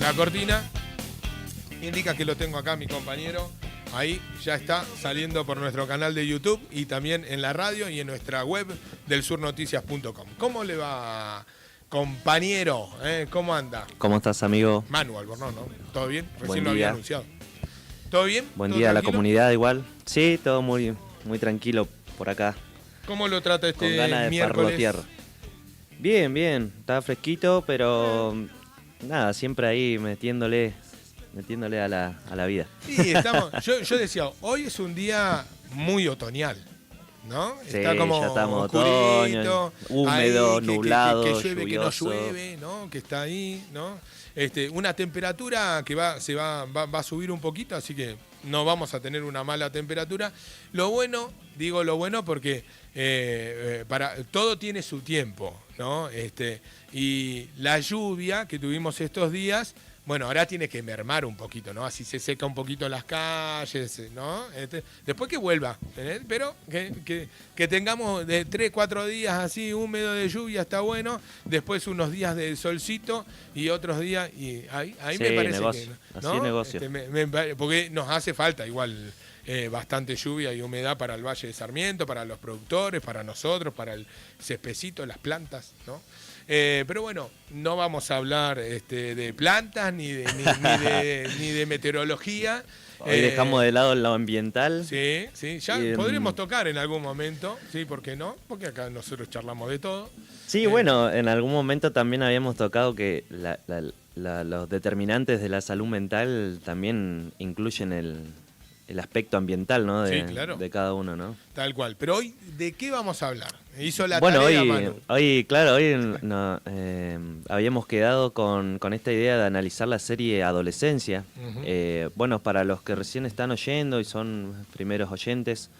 La cortina indica que lo tengo acá, mi compañero. Ahí ya está saliendo por nuestro canal de YouTube y también en la radio y en nuestra web del surnoticias.com. ¿Cómo le va, compañero? ¿Cómo anda? ¿Cómo estás, amigo? Manu Albornoz, ¿no? ¿Todo bien? Recién Buen lo había día. anunciado. ¿Todo bien? Buen ¿Todo día a la tranquilo? comunidad igual. Sí, todo muy tranquilo por acá. ¿Cómo lo trata este Con ganas de miércoles? parlotear. Bien. Está fresquito, pero nada, siempre ahí metiéndole a la vida. Sí, estamos. Yo decía, hoy es un día muy otoñal, ¿no? Sí, Está como ya estamos oscurito, otoño, húmedo, ahí, nublado, que llueve, que no lluvioso. llueve, ¿no? Que está ahí, ¿no? Una temperatura que va a subir un poquito, así que no vamos a tener una mala temperatura. Lo bueno, digo lo bueno porque para todo tiene su tiempo, ¿no? Y la lluvia que tuvimos estos días, bueno, ahora tiene que mermar un poquito, ¿no? Así se seca un poquito las calles, ¿no? Después que vuelva, pero que tengamos de 3, 4 días así húmedo de lluvia está bueno, después unos días de solcito y otros días, y ahí Sí, me parece negocio, que, así ¿no? es negocio. Porque nos hace falta igual bastante lluvia y humedad para el Valle de Sarmiento, para los productores, para nosotros, para el cespecito, las plantas, ¿no? Pero bueno, no vamos a hablar de plantas ni de meteorología. Hoy dejamos de lado lo ambiental. Sí, ya Y, podremos tocar en algún momento, sí, ¿por qué no? Porque acá nosotros charlamos de todo. Sí, bueno, en algún momento también habíamos tocado que los determinantes de la salud mental también incluyen el aspecto ambiental, ¿no? Sí, claro. De cada uno, ¿no? Tal cual. Pero hoy, ¿de qué vamos a hablar? Hizo la Bueno, tarea, Manu. hoy habíamos quedado con esta idea de analizar la serie Adolescencia. Ujú. Bueno, para los que recién están oyendo y son primeros oyentes,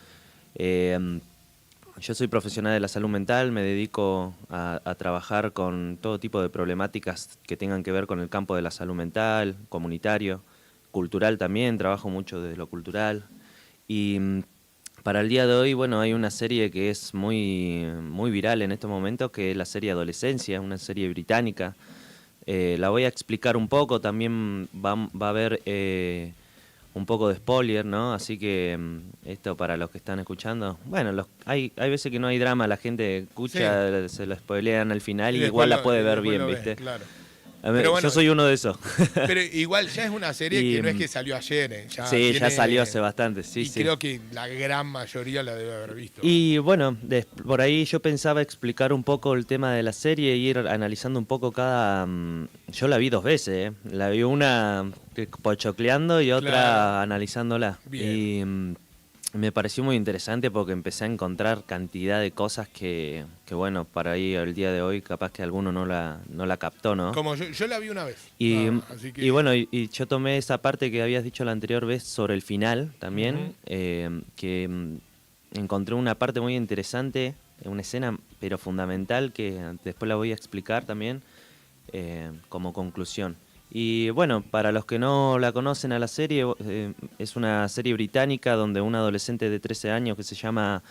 yo soy profesional de la salud mental, me dedico a trabajar con todo tipo de problemáticas que tengan que ver con el campo de la salud mental, comunitario, cultural también, trabajo mucho desde lo cultural. Y para el día de hoy, bueno, hay una serie que es muy viral en estos momentos, que es la serie Adolescencia, una serie británica. La voy a explicar un poco, también va a haber un poco de spoiler, ¿no? Así que esto para los que están escuchando. Bueno, hay veces que no hay drama, la gente escucha, se lo spoilean al final y después igual la puede ver después bien, lo ves, ¿viste? claro. A ver, Pero bueno, yo soy uno de esos. pero igual ya es una serie Y, que no es que salió ayer, ya sí, ya tiene- salió hace bastante, sí, y sí. creo que la gran mayoría la debe haber visto. Y bueno, por ahí yo pensaba explicar un poco el tema de la serie y ir analizando un poco cada... yo la vi 2 veces, ¿eh? La vi una pochocleando y otra Claro. analizándola. Bien. Y me pareció muy interesante porque empecé a encontrar cantidad de cosas que bueno, para ahí el día de hoy capaz que alguno no la captó, ¿no? Como yo la vi una vez. Y, Así que, y bueno, y yo tomé esa parte que habías dicho la anterior vez sobre el final también, Ujú. que encontré una parte muy interesante, una escena pero fundamental que después la voy a explicar también como conclusión. Y bueno, para los que no la conocen a la serie, es una serie británica donde un adolescente de 13 años que se llama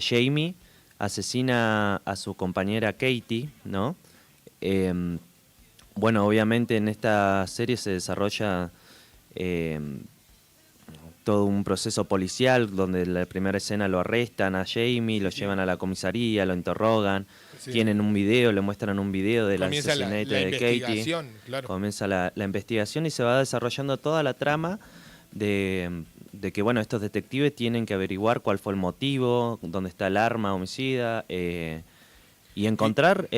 Jamie asesina a su compañera Katie, ¿no? Bueno, obviamente en esta serie se desarrolla todo un proceso policial donde en la primera escena lo arrestan a Jamie, lo llevan a la comisaría, lo interrogan, Sí. tienen un video, le muestran un video del Comienza la asesinato de Katie. investigación, claro. Comienza la investigación y se va desarrollando toda la trama de que bueno, estos detectives tienen que averiguar cuál fue el motivo, dónde está el arma homicida, y encontrar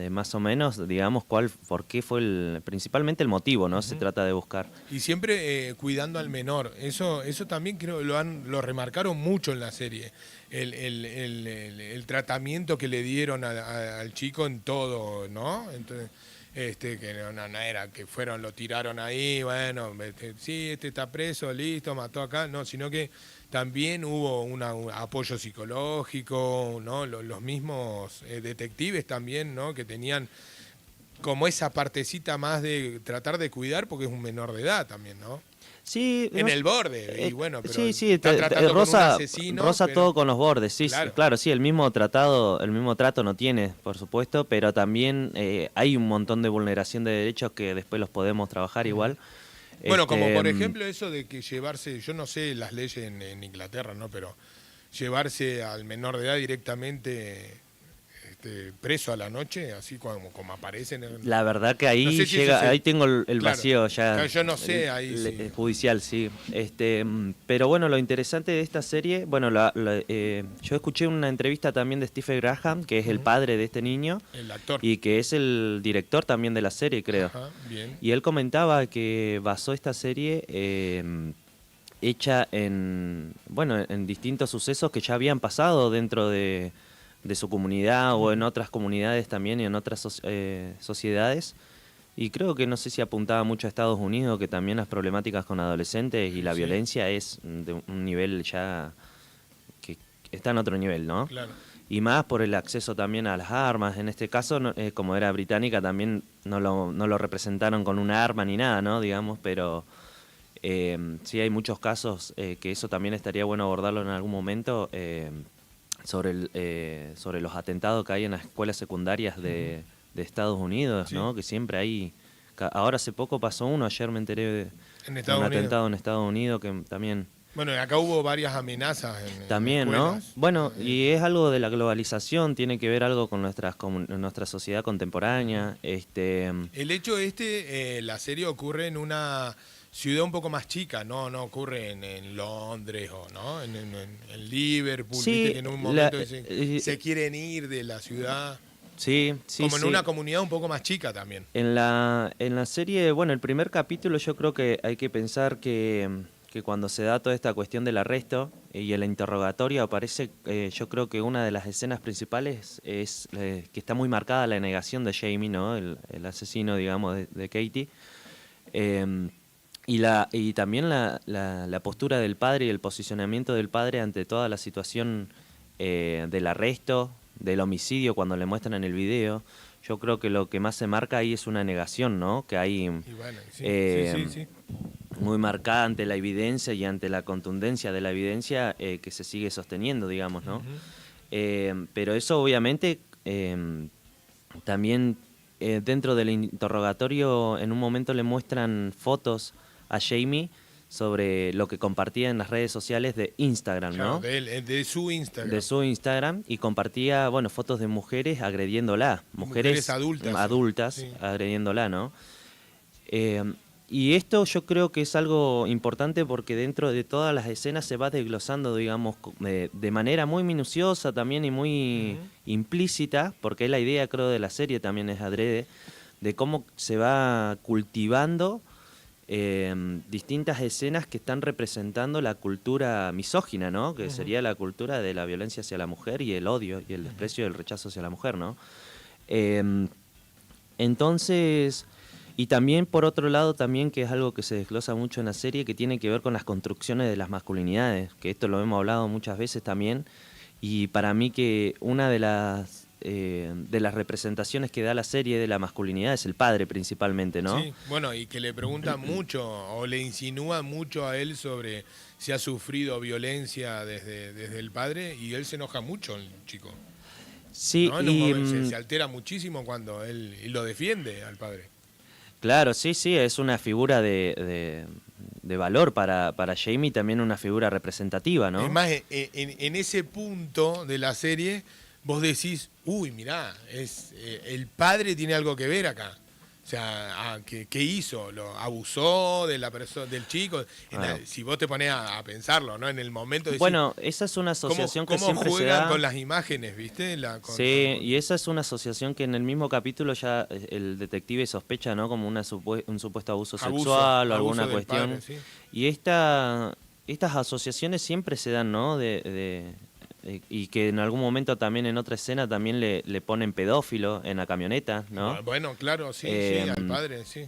más o menos, digamos, por qué fue principalmente el motivo, ¿no? Se trata de buscar. Y siempre cuidando al menor. Eso también creo lo remarcaron mucho en la serie. El tratamiento que le dieron al chico en todo, ¿no? Entonces, que no era que lo tiraron ahí, bueno, sí, está preso, listo, mató acá, no, sino que también hubo un apoyo psicológico, ¿no? Los mismos detectives también, ¿no? Que tenían como esa partecita más de tratar de cuidar, porque es un menor de edad también, ¿no? Sí, En el borde, y bueno, pero sí, sí, está tratando con un rosa, asesino. rosa pero, todo con los bordes, sí, claro. claro, sí, el mismo trato no tiene, por supuesto, pero también hay un montón de vulneración de derechos que después los podemos trabajar igual. Bueno, como por ejemplo eso de que llevarse, yo no sé las leyes en Inglaterra, ¿no? Pero llevarse al menor de edad directamente preso a la noche, así como aparecen en... La verdad que No ahí sé si eso llega, se... ahí tengo el Claro. vacío ya. Claro, yo no sé ahí sí. Judicial, sí. Pero bueno, lo interesante de esta serie, bueno, yo escuché una entrevista también de Stephen Graham, que es el padre de este niño, El actor. y que es el director también de la serie, creo. Ajá, bien. Y él comentaba que basó esta serie hecha bueno, en distintos sucesos que ya habían pasado dentro de su comunidad o en otras comunidades también y en otras sociedades. Y creo que no sé si apuntaba mucho a Estados Unidos, que también las problemáticas con adolescentes y la violencia es de un nivel ya que está en otro nivel, ¿no? Claro. Y más por el acceso también a las armas. En este caso, como era británica, también no lo representaron con una arma ni nada, ¿no? Digamos, pero sí hay muchos casos que eso también estaría bueno abordarlo en algún momento. Sobre los atentados que hay en las escuelas secundarias de Estados Unidos, ¿no? Que siempre hay... Ahora hace poco pasó uno, ayer me enteré de un atentado en Estados Unidos que también... Bueno, acá hubo varias amenazas también, en ¿no? Bueno, y es algo de la globalización, tiene que ver algo con nuestra sociedad contemporánea. El hecho la serie ocurre en una ciudad un poco más chica, no ocurre en Londres o no en Liverpool, sí, viste que en un momento se quieren ir de la ciudad. Sí, como en una comunidad un poco más chica también. En la serie, bueno, el primer capítulo yo creo que hay que pensar que cuando se da toda esta cuestión del arresto y el interrogatorio aparece, yo creo que una de las escenas principales es que está muy marcada la negación de Jamie, ¿no? El asesino, digamos, de Katie. Y también la postura del padre y el posicionamiento del padre ante toda la situación del arresto, del homicidio, cuando le muestran en el video. Yo creo que lo que más se marca ahí es una negación, ¿no? Que hay Y bueno, sí. Muy marcada ante la evidencia y ante la contundencia de la evidencia que se sigue sosteniendo, digamos, ¿no? Pero eso obviamente también dentro del interrogatorio en un momento le muestran fotos a Jamie sobre lo que compartía en las redes sociales de Instagram, ¿no? De su Instagram. De su Instagram, y compartía, bueno, fotos de mujeres agrediéndola, mujeres adultas sí. agrediéndola, ¿no? Y esto yo creo que es algo importante porque dentro de todas las escenas se va desglosando, digamos, de manera muy minuciosa también y muy implícita, porque la idea, creo, de la serie también es adrede, de cómo se va cultivando distintas escenas que están representando la cultura misógina, ¿no? Que sería la cultura de la violencia hacia la mujer y el odio y el desprecio y el rechazo hacia la mujer, ¿no? Entonces, y también por otro lado también, que es algo que se desglosa mucho en la serie, que tiene que ver con las construcciones de las masculinidades, que esto lo hemos hablado muchas veces también, y para mí que una de las representaciones que da la serie de la masculinidad es el padre principalmente, ¿no? Sí, bueno, y que le pregunta mucho o le insinúa mucho a él sobre si ha sufrido violencia desde el padre, y él se enoja mucho, el chico. Sí, ¿no? En un momento se altera muchísimo cuando él lo defiende al padre. Claro, sí, es una figura de valor para Jamie, también una figura representativa, ¿no? Es más, en ese punto de la serie vos decís, uy, mirá, el padre tiene algo que ver acá. O sea, ¿qué hizo? ¿Lo abusó de la persona, del chico? Si vos te ponés a pensarlo, ¿no? En el momento de decir, bueno, esa es una asociación que siempre se da. ¿Cómo juegan con las imágenes, viste? Y esa es una asociación que en el mismo capítulo ya el detective sospecha, ¿no? Como un supuesto abuso sexual o alguna cuestión. Padre, sí. Y estas asociaciones siempre se dan, ¿no? Y que en algún momento también en otra escena también le ponen pedófilo en la camioneta, ¿no? Bueno, claro, sí, al padre, sí.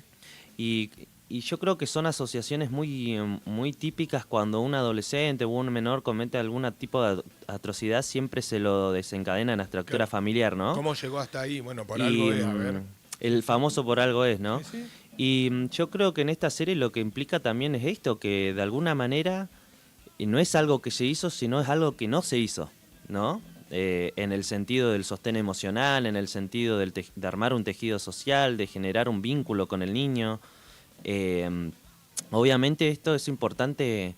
Y yo creo que son asociaciones muy, muy típicas cuando un adolescente o un menor comete algún tipo de atrocidad, siempre se lo desencadena en la estructura familiar, ¿no? ¿Cómo llegó hasta ahí? Bueno, por algo es, a ver. El famoso por algo es, ¿no? Sí, sí. Y yo creo que en esta serie lo que implica también es esto, que de alguna manera no es algo que se hizo, sino es algo que no se hizo, ¿no? En el sentido del sostén emocional, en el sentido de armar un tejido social, de generar un vínculo con el niño. Obviamente esto es importante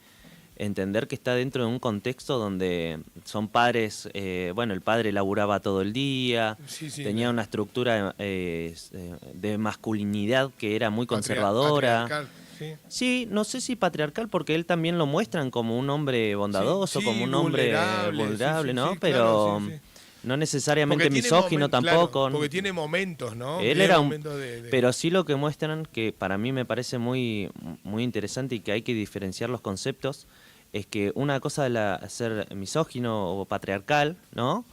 entender que está dentro de un contexto donde son padres, bueno, el padre laburaba todo el día, Sí, sí, tenía una estructura de masculinidad que era muy conservadora. patriarcal, sí. Sí, no sé si patriarcal, porque él también lo muestran como un hombre bondadoso, Sí, como sí, un hombre vulnerable, sí, ¿no? sí, Pero claro, sí, sí. no necesariamente misógino Claro, tampoco. porque tiene momentos, ¿no? Él Tiene era momentos pero sí lo que muestran, que para mí me parece muy interesante y que hay que diferenciar los conceptos, es que una cosa es ser misógino o patriarcal, ¿no?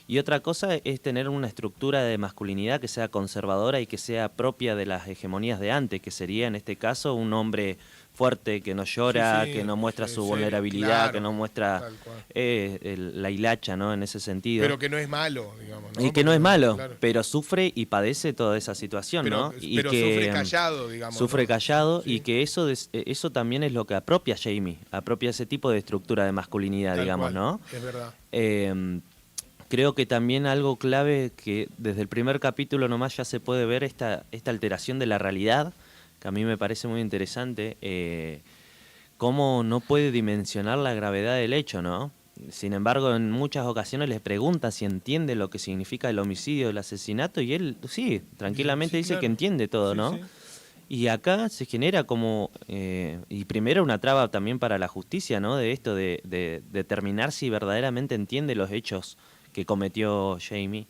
Y otra cosa es tener una estructura de masculinidad que sea conservadora y que sea propia de las hegemonías de antes, que sería en este caso un hombre fuerte, que no Sí, llora, que sí, no muestra su serio, vulnerabilidad, que claro, no muestra tal cual. la hilacha, ¿no? En ese sentido. Pero que no es malo, digamos, ¿no? Y que no Porque es malo, claro. pero sufre y padece toda esa situación, ¿no? Y Pero sufre que callado, digamos, sufre ¿no? callado y Sí, que eso también es lo que apropia a Jamie, apropia ese tipo de estructura de masculinidad, tal digamos, cual, ¿no? es verdad. Creo que también algo clave que desde el primer capítulo nomás ya se puede ver esta alteración de la realidad, que a mí me parece muy interesante, cómo no puede dimensionar la gravedad del hecho, ¿no? Sin embargo, en muchas ocasiones les pregunta si entiende lo que significa el homicidio, el asesinato, y él, sí, tranquilamente Sí, dice que claro. entiende todo, Sí, ¿no? sí. Y acá se genera como, y primero una traba también para la justicia, ¿no? De esto, de determinar si verdaderamente entiende los hechos que cometió Jamie.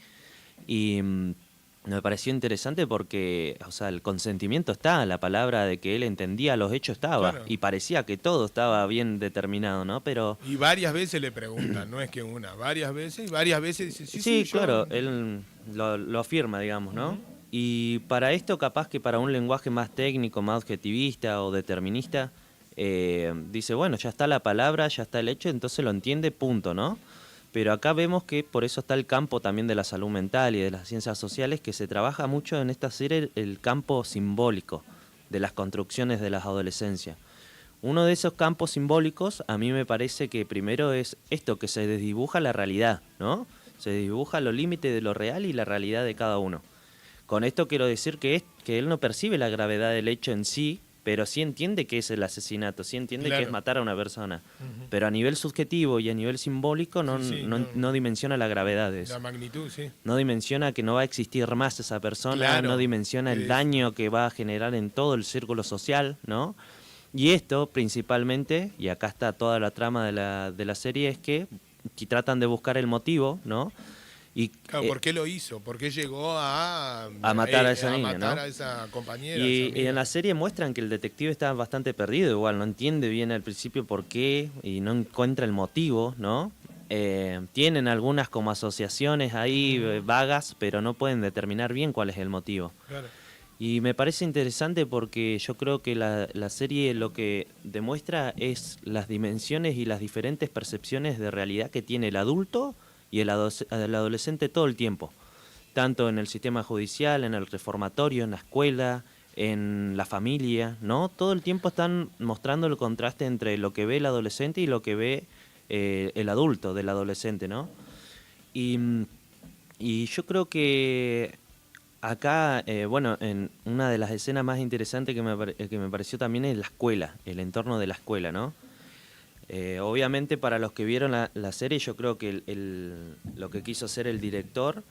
Y me pareció interesante porque, o sea, el consentimiento está, la palabra de que él entendía los hechos estaba, Claro. y parecía que todo estaba bien determinado, ¿no? Pero Y varias veces le preguntan, no es que una, y varias veces dice, sí, sí, sí, yo. claro, él lo afirma, digamos, ¿no? Ujú. Y para esto, capaz que para un lenguaje más técnico, más objetivista o determinista, dice, bueno, ya está la palabra, ya está el hecho, entonces lo entiende, punto, ¿no? Pero acá vemos que por eso está el campo también de la salud mental y de las ciencias sociales, que se trabaja mucho en esta serie el campo simbólico de las construcciones de las adolescencias. Uno de esos campos simbólicos a mí me parece que primero es esto, que se desdibuja la realidad, ¿no? Se desdibuja los límites de lo real y la realidad de cada uno. Con esto quiero decir que él no percibe la gravedad del hecho en sí, pero sí entiende que es el asesinato, sí entiende que es Claro. matar a una persona. Ujú. Pero a nivel subjetivo y a nivel simbólico Sí, sí, no dimensiona la gravedad de la eso. magnitud, sí. No dimensiona que no va a existir más esa persona, Claro. no dimensiona el daño que va a generar en todo el círculo social, ¿no? Y esto principalmente, y acá está toda la trama de la serie, es que tratan de buscar el motivo, ¿no? Y Claro, ¿por qué lo hizo? ¿Por qué llegó a matar a esa a niña, matar ¿no? a esa compañera, a esa Y en amiga? la serie muestran que el detective está bastante perdido, igual no entiende bien al principio por qué y no encuentra el motivo, ¿no? Tienen algunas como asociaciones ahí vagas, pero no pueden determinar bien cuál es el motivo. Claro. Y me parece interesante porque yo creo que la serie lo que demuestra es las dimensiones y las diferentes percepciones de realidad que tiene el adulto y el adolescente todo el tiempo, tanto en el sistema judicial, en el reformatorio, en la escuela, en la familia, ¿no? Todo el tiempo están mostrando el contraste entre lo que ve el adolescente y lo que ve el adulto del adolescente, ¿no? Y, y yo creo que acá, bueno, en una de las escenas más interesantes que me pareció también es la escuela, el entorno de la escuela, ¿no? Obviamente para los que vieron la serie, yo creo que lo que quiso hacer el director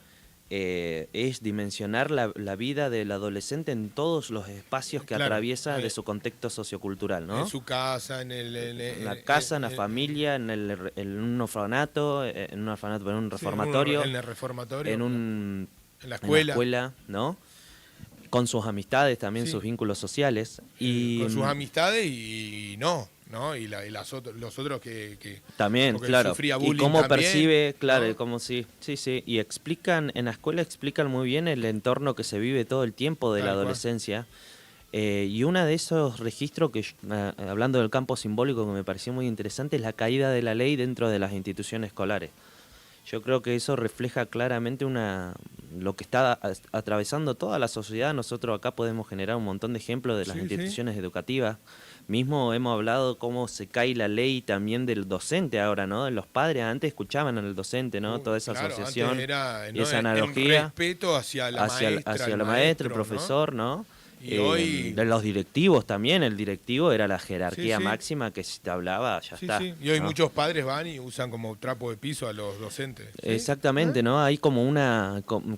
es dimensionar la vida del adolescente en todos los espacios que Claro, atraviesa de su contexto sociocultural, ¿no? en su casa, En la casa, en la familia, en un orfanato, en un sí, reformatorio, en el reformatorio, en en la en la escuela, escuela, ¿no? Con sus amistades también, sí, sus vínculos sociales. Y con sus amistades y no, ¿no? Y los otros que también, porque claro. sufría Y bullying cómo también, percibe, claro, ¿no? y cómo sí. Y explican, en la escuela explican muy bien el entorno que se vive todo el tiempo de la Tal cual. adolescencia. Y uno de esos registros que, hablando del campo simbólico, que me pareció muy interesante, es la caída de la ley dentro de las instituciones escolares. Yo creo que eso refleja claramente lo que está atravesando toda la sociedad. Nosotros acá podemos generar un montón de ejemplos de las Sí, sí. instituciones educativas. Mismo hemos hablado cómo se cae la ley también del docente ahora, ¿no? Los padres antes escuchaban al docente, ¿no? Toda esa Claro, asociación antes era, y ¿no?, esa en analogía respeto hacia la maestra, hacia el la maestra, el maestro, ¿no? profesor, ¿no? Y hoy, De los directivos también, el directivo era la sí, jerarquía sí, máxima que si te hablaba, ya sí, está, sí. Y hoy ¿no? muchos padres van y usan como trapo de piso a los docentes. ¿Sí? Exactamente, ¿no? Hay como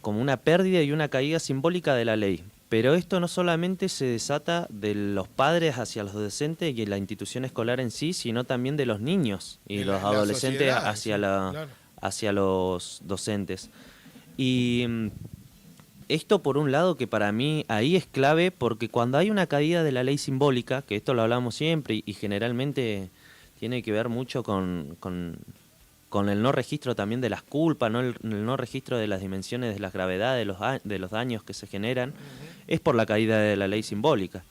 como una pérdida y una caída simbólica de la ley. Pero esto no solamente se desata de los padres hacia los docentes y la institución escolar en sí, sino también de los niños y En los la adolescentes sociedad, sí, claro. hacia los docentes. Y esto por un lado que para mí ahí es clave porque cuando hay una caída de la ley simbólica, que esto lo hablamos siempre y generalmente tiene que ver mucho con el no registro también de las culpas, ¿no? El no registro de las dimensiones de las gravedades, de los daños que se generan, es por la caída de la ley simbólica,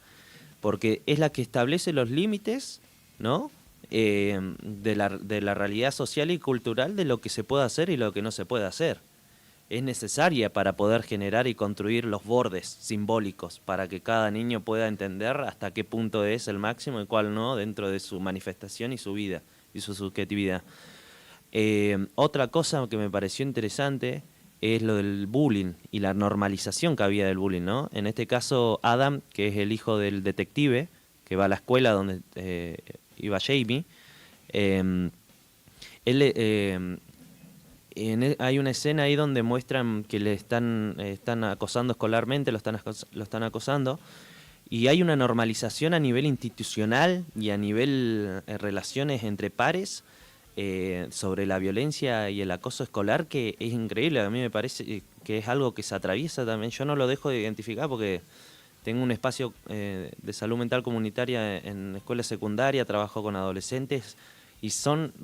porque es la que establece los límites, ¿no? De la realidad social y cultural de lo que se puede hacer y lo que no se puede hacer. Es necesaria para poder generar y construir los bordes simbólicos, para que cada niño pueda entender hasta qué punto es el máximo y cuál no dentro de su manifestación y su vida y su subjetividad. Otra cosa que me pareció interesante es lo del bullying y la normalización que había del bullying, ¿no? En este caso, Adam, que es el hijo del detective, que va a la escuela donde iba Jamie, hay una escena ahí donde muestran que le están acosando escolarmente, lo están acosando, y hay una normalización a nivel institucional y a nivel relaciones entre pares sobre la violencia y el acoso escolar que es increíble. A mí me parece que es algo que se atraviesa también. Yo no lo dejo de identificar porque tengo un espacio de salud mental comunitaria en escuela secundaria, trabajo con adolescentes y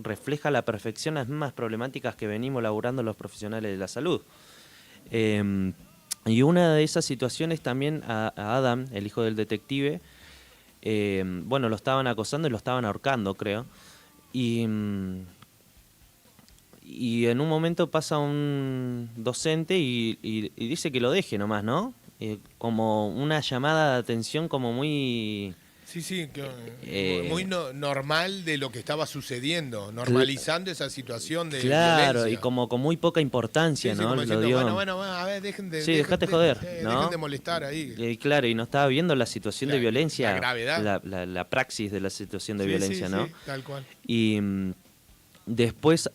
refleja a la perfección las mismas problemáticas que venimos laburando los profesionales de la salud. Y una de esas situaciones también a Adam, el hijo del detective, bueno, lo estaban acosando y lo estaban ahorcando, creo. Y en un momento pasa un docente y dice que lo deje nomás, ¿no? Como una llamada de atención como muy... Sí, sí, eh, muy normal de lo que estaba sucediendo, normalizando esa situación de claro, violencia. y como con muy poca importancia, Sí, sí, ¿no? como Lo diciendo, dio... bueno, a ver, Sí, dejate joder, ¿no? dejen de molestar ahí. Claro, y no estaba viendo la situación de La violencia, gravedad. la praxis de la situación de Sí, violencia, sí, ¿no? sí, tal cual. Y después,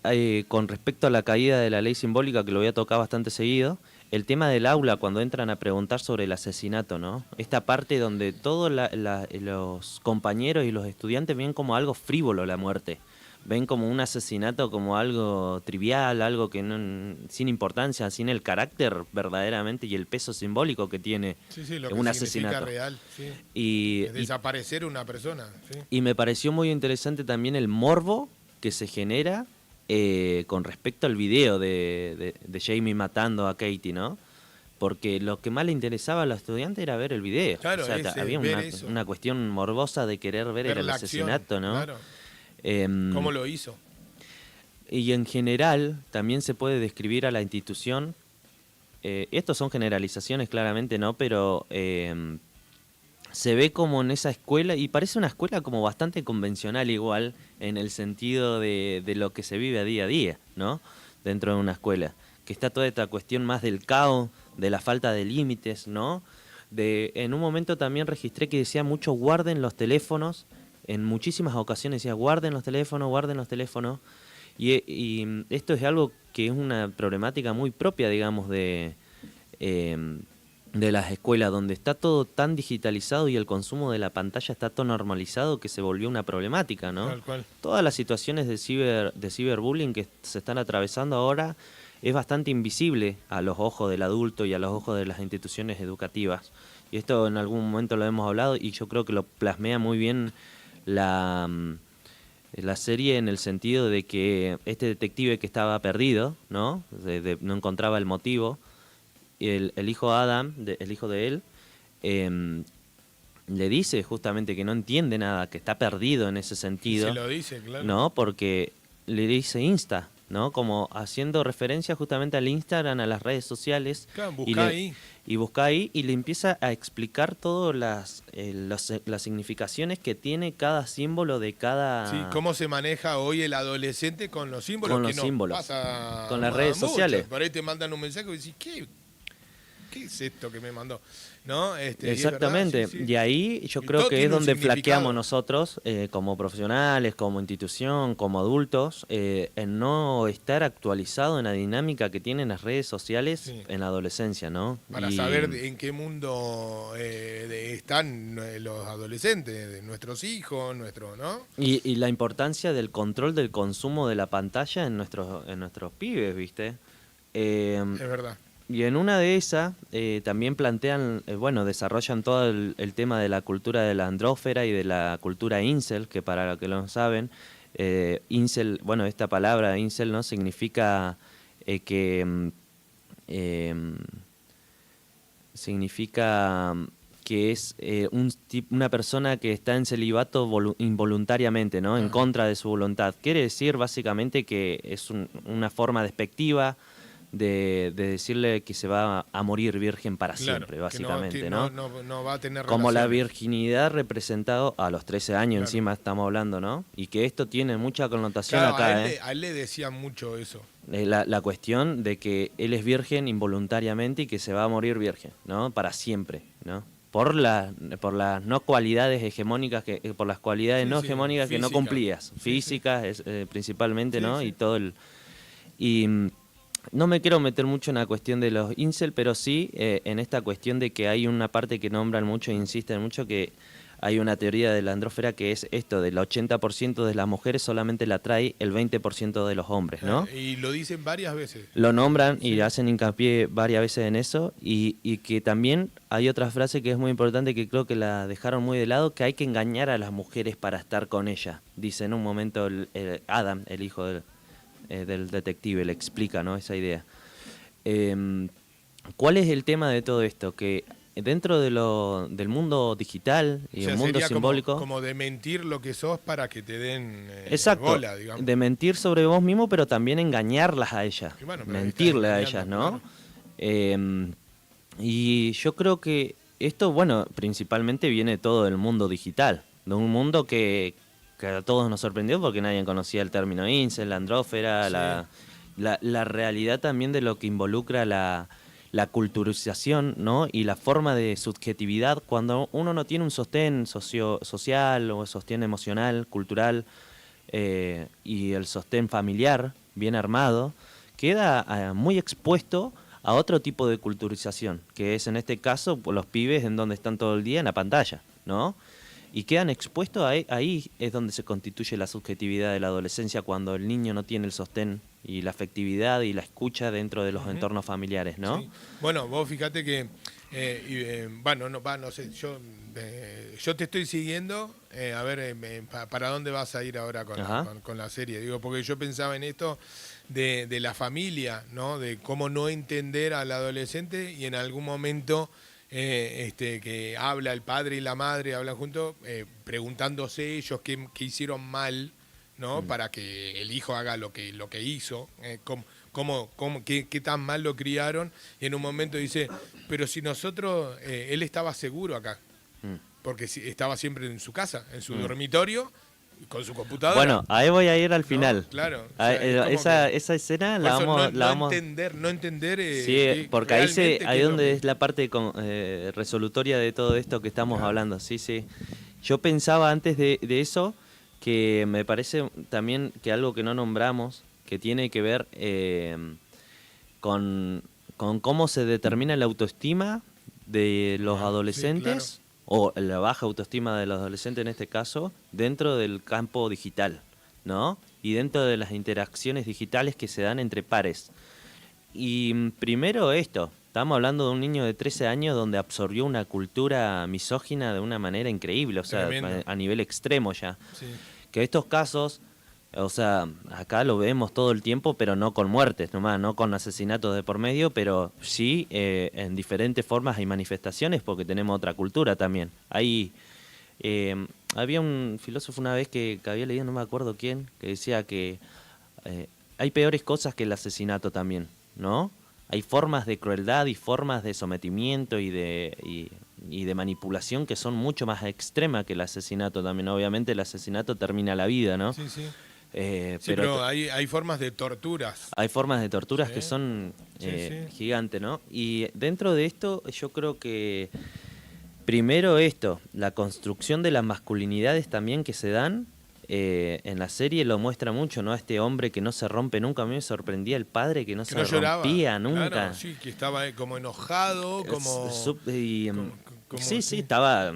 con respecto a la caída de la ley simbólica, que lo voy a tocar bastante seguido, el tema del aula, cuando entran a preguntar sobre el asesinato, ¿no? Esta parte donde todos los compañeros y los estudiantes ven como algo frívolo la muerte. Ven como un asesinato como algo trivial, algo que no, sin importancia, sin el carácter verdaderamente y el peso simbólico que tiene Sí, sí, lo un que significa asesinato. real. Sí. Y, Es desaparecer una persona. Sí. y me pareció muy interesante también el morbo que se genera con respecto al video de Jamie matando a Katie, ¿no? Porque lo que más le interesaba a los estudiantes era ver el video. Claro, O sea, había ver eso. una cuestión morbosa de querer ver el la acción, asesinato, ¿no? claro. ¿Cómo lo hizo? Y en general también se puede describir a la institución, estos son generalizaciones claramente, ¿no? Pero se ve como en esa escuela, y parece una escuela como bastante convencional igual, en el sentido de lo que se vive a día, ¿no? Dentro de una escuela. Que está toda esta cuestión más del caos, de la falta de límites, ¿no? En un momento también registré que decía mucho guarden los teléfonos, en muchísimas ocasiones decía guarden los teléfonos, y esto es algo que es una problemática muy propia, digamos, de las escuelas, donde está todo tan digitalizado y el consumo de la pantalla está tan normalizado que se volvió una problemática, ¿no? Tal cual. Todas las situaciones de ciberbullying que se están atravesando ahora es bastante invisible a los ojos del adulto y a los ojos de las instituciones educativas. Y esto en algún momento lo hemos hablado y yo creo que lo plasmea muy bien la serie, en el sentido de que este detective que estaba perdido, ¿no? No encontraba el motivo. El hijo Adam, el hijo de él, le dice justamente que no entiende nada, que está perdido en ese sentido. Se lo dice, claro. ¿No? Porque le dice Insta. ¿no? Como haciendo referencia justamente al Instagram, a las redes sociales. Claro, y buscá ahí. Y busca ahí y le empieza a explicar todas las significaciones que tiene cada símbolo de Sí, cada... cómo se maneja hoy el adolescente con los símbolos, Con que los no símbolos, pasa con las a redes muchos. sociales. Por ahí te mandan un mensaje y decís, ¿qué es esto que me mandó? ¿No? Y es verdad, Exactamente, sí, sí. y ahí yo Y creo todo que es tiene un donde significado. flaqueamos nosotros como profesionales, como institución, como adultos, en no estar actualizado en la dinámica que tienen las redes sociales Sí. en la adolescencia, ¿no? Para saber en qué mundo están los adolescentes, de nuestros hijos, ¿no? Y la importancia del control del consumo de la pantalla en nuestros pibes, ¿viste? Es verdad. Y en una de esas también plantean, bueno, desarrollan todo el tema de la cultura de la andrósfera y de la cultura incel, que para los que no saben, incel, bueno, esta palabra incel, ¿no? Significa significa que es una persona que está en celibato involuntariamente, ¿no? En Ajá. contra de su voluntad. Quiere decir básicamente que es una forma despectiva de decirle que se va a morir virgen para Claro, siempre, básicamente, ¿no? No va a tener Como la relaciones. virginidad representado a los 13 años Claro. encima estamos hablando, ¿no? Y que esto tiene mucha connotación Claro, acá, a él le decían mucho eso. La cuestión de que él es virgen involuntariamente y que se va a morir virgen, ¿no? Para siempre, ¿no? Por las no cualidades hegemónicas, por las cualidades Sí, no sí, hegemónicas que no física. cumplías, Sí, físicas principalmente, sí, ¿no? sí. Y todo el... Y no me quiero meter mucho en la cuestión de los incel, pero sí en esta cuestión de que hay una parte que nombran mucho e insisten mucho, que hay una teoría de la andrósfera que es esto, del 80% de las mujeres solamente la atrae el 20% de los hombres, ¿no? Y lo dicen varias veces. Lo nombran y Sí. hacen hincapié varias veces en eso y que también hay otra frase que es muy importante que creo que la dejaron muy de lado, que hay que engañar a las mujeres para estar con ellas. Dice en un momento Adam, el hijo del detective, le explica, ¿no? Esa idea. ¿Cuál es el tema de todo esto? Que dentro del mundo digital y O sea, el mundo sería simbólico... como de mentir lo que sos para que te den Exacto, bola, digamos. de mentir sobre vos mismo, pero también engañarlas a ellas, Y bueno, pero ahí mentirle estás a engañando, ellas, ¿no? claro. Y yo creo que esto, bueno, principalmente viene todo del mundo digital, de un mundo que a todos nos sorprendió porque nadie conocía el término incel, la andrósfera, Sí. la realidad también de lo que involucra la culturización, ¿no? Y la forma de subjetividad cuando uno no tiene un sostén social o sostén emocional, cultural y el sostén familiar bien armado, queda muy expuesto a otro tipo de culturización, que es en este caso los pibes en donde están todo el día en la pantalla, ¿no? Y quedan expuestos ahí es donde se constituye la subjetividad de la adolescencia, cuando el niño no tiene el sostén y la afectividad y la escucha dentro de los entornos familiares, ¿no? Sí. Bueno, vos fíjate que, bueno, no sé, yo te estoy siguiendo, a ver, ¿para dónde vas a ir ahora con la serie? Digo, porque yo pensaba en esto de la familia, ¿no? De cómo no entender al adolescente y en algún momento... que habla el padre y la madre, hablan juntos, preguntándose ellos qué hicieron mal, ¿no? Para que el hijo haga lo que hizo, qué tan mal lo criaron, y en un momento dice, pero si nosotros, él estaba seguro acá, porque estaba siempre en su casa, en su dormitorio, con su computadora. Bueno, ahí voy a ir al final. ¿No? Claro. O sea, esa escena la por eso vamos... no entender Sí, porque ahí donde es la... la parte resolutoria de todo esto que estamos hablando. Sí, sí. Yo pensaba antes de eso que me parece también que algo que no nombramos, que tiene que ver con cómo se determina la autoestima de los adolescentes, sí, claro. o la baja autoestima de los adolescentes en este caso, dentro del campo digital, ¿no? Y dentro de las interacciones digitales que se dan entre pares. Y primero esto, estamos hablando de un niño de 13 años donde absorbió una cultura misógina de una manera increíble, o sea, a nivel extremo ya. Sí. Que estos casos, o sea, acá lo vemos todo el tiempo, pero no con muertes nomás, no con asesinatos de por medio, pero sí en diferentes formas hay manifestaciones porque tenemos otra cultura también. Había un filósofo una vez que había leído, no me acuerdo quién, que decía que hay peores cosas que el asesinato también, ¿no? Hay formas de crueldad y formas de sometimiento y de manipulación que son mucho más extremas que el asesinato también. Obviamente el asesinato termina la vida, ¿no? Sí, sí. Sí, Pero pero hay formas de torturas. hay formas de torturas Sí, que son sí, sí. gigantes, ¿no? Y dentro de esto yo creo que primero esto, la construcción de las masculinidades también que se dan en la serie lo muestra mucho, ¿no? Este hombre que no se rompe nunca. A mí me sorprendía el padre que no Que se no lloraba. rompía Claro, nunca. sí, que estaba como enojado, como, Sí, sí, sí. estaba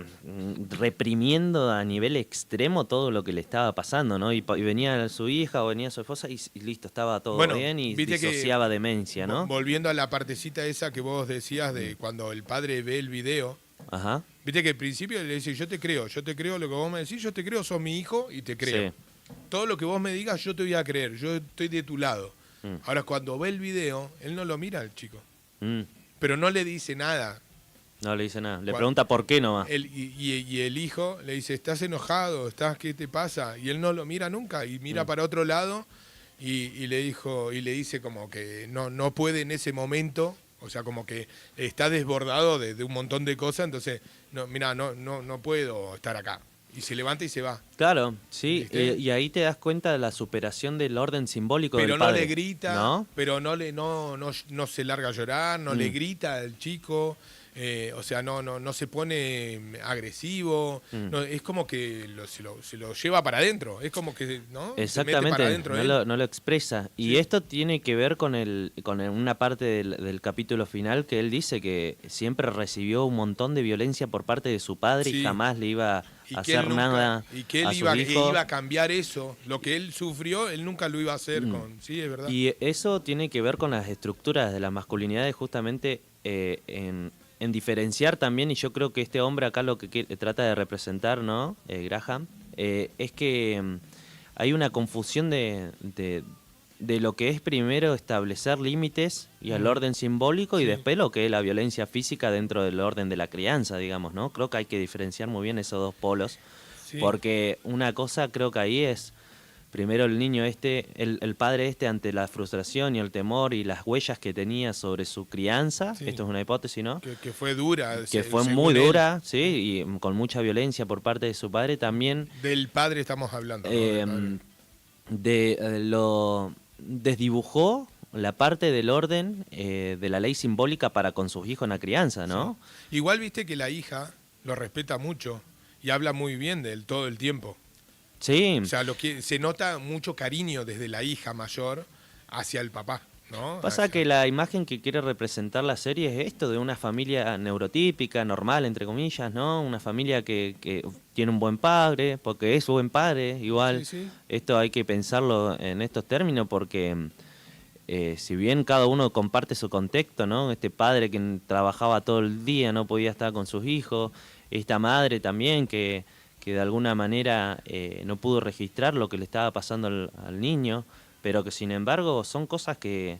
reprimiendo a nivel extremo todo lo que le estaba pasando, ¿no? Y venía su hija o venía su esposa y listo, estaba todo Bueno, bien y viste que disociaba demencia, ¿no? volviendo a la partecita esa que vos decías de cuando el padre ve el video, Ajá, viste que al principio le dice, yo te creo lo que vos me decís, yo te creo, sos mi hijo y te creo. sí. Todo lo que vos me digas yo te voy a creer, yo estoy de tu lado. Mm. Ahora cuando ve el video, él no lo mira al chico, Mm. pero no le dice nada. No le dice nada. Le Cuan- pregunta por qué nomás. Y el hijo le dice, ¿estás enojado? ¿Qué te pasa? Y él no lo mira nunca y mira para otro lado y le dice como que no puede en ese momento, o sea, como que está desbordado de un montón de cosas, entonces, no, mira, no puedo estar acá. Y se levanta y se va. Claro, sí, ¿Viste? y ahí te das cuenta de la superación del orden simbólico Pero del no padre, le grita, ¿no? pero no se larga a llorar, no le grita al chico, o sea, no se pone agresivo, no, es como que se lo lleva para adentro, es como que, ¿no? Se mete Exactamente, para adentro él. no lo expresa. Y Sí. esto tiene que ver con una parte del capítulo final que él dice que siempre recibió un montón de violencia por parte de su padre y Sí. jamás le iba a Y que él hacer nunca, nada y que él a su iba hijo. a cambiar eso, lo que él sufrió, él nunca lo iba a hacer con, sí, es verdad. Y eso tiene que ver con las estructuras de las masculinidades justamente en diferenciar también, y yo creo que este hombre acá lo que trata de representar, ¿no? Graham, es que hay una confusión de lo que es primero establecer límites y el orden simbólico y Sí. después lo que es la violencia física dentro del orden de la crianza, digamos, ¿no? Creo que hay que diferenciar muy bien esos dos polos, Sí. porque una cosa creo que ahí es primero el niño el padre ante la frustración y el temor y las huellas que tenía sobre su crianza, Sí. esto es una hipótesis, ¿no? Que fue dura. Que fue según muy él. dura, sí, y con mucha violencia por parte de su padre también, Del padre estamos hablando, ¿no? Del padre. lo desdibujó la parte del orden de la ley simbólica para con sus hijos en la crianza, ¿no? Sí. Igual viste que la hija lo respeta mucho y habla muy bien de él todo el tiempo. Sí, O sea, se nota mucho cariño desde la hija mayor hacia el papá, ¿no? pasa que la imagen que quiere representar la serie es esto de una familia neurotípica, normal, entre comillas, ¿no? Una familia que tiene un buen padre, porque es buen padre, igual. Sí, sí. Esto hay que pensarlo en estos términos porque si bien cada uno comparte su contexto, ¿no? Este padre que trabajaba todo el día, no podía estar con sus hijos, esta madre también que de alguna manera no pudo registrar lo que le estaba pasando al niño, pero que sin embargo son cosas que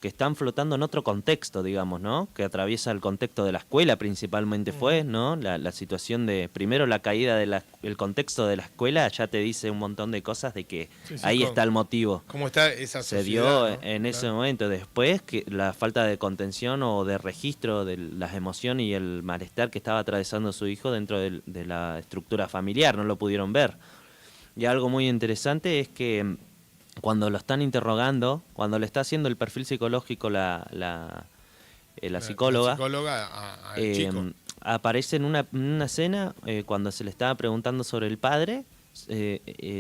están flotando en otro contexto, digamos, ¿no? Que atraviesa el contexto de la escuela principalmente fue, ¿no? La situación de, primero la caída el contexto de la escuela ya te dice un montón de cosas de que Sí, sí, ahí está el motivo. ¿Cómo está esa Se sociedad? dio ¿no? en ese Claro. momento. Después, que la falta de contención o de registro de las emociones y el malestar que estaba atravesando su hijo dentro de la estructura familiar, no lo pudieron ver. Y algo muy interesante es que cuando lo están interrogando, cuando le está haciendo el perfil psicológico la psicóloga, La psicóloga al chico. aparece en una escena cuando se le estaba preguntando sobre el padre,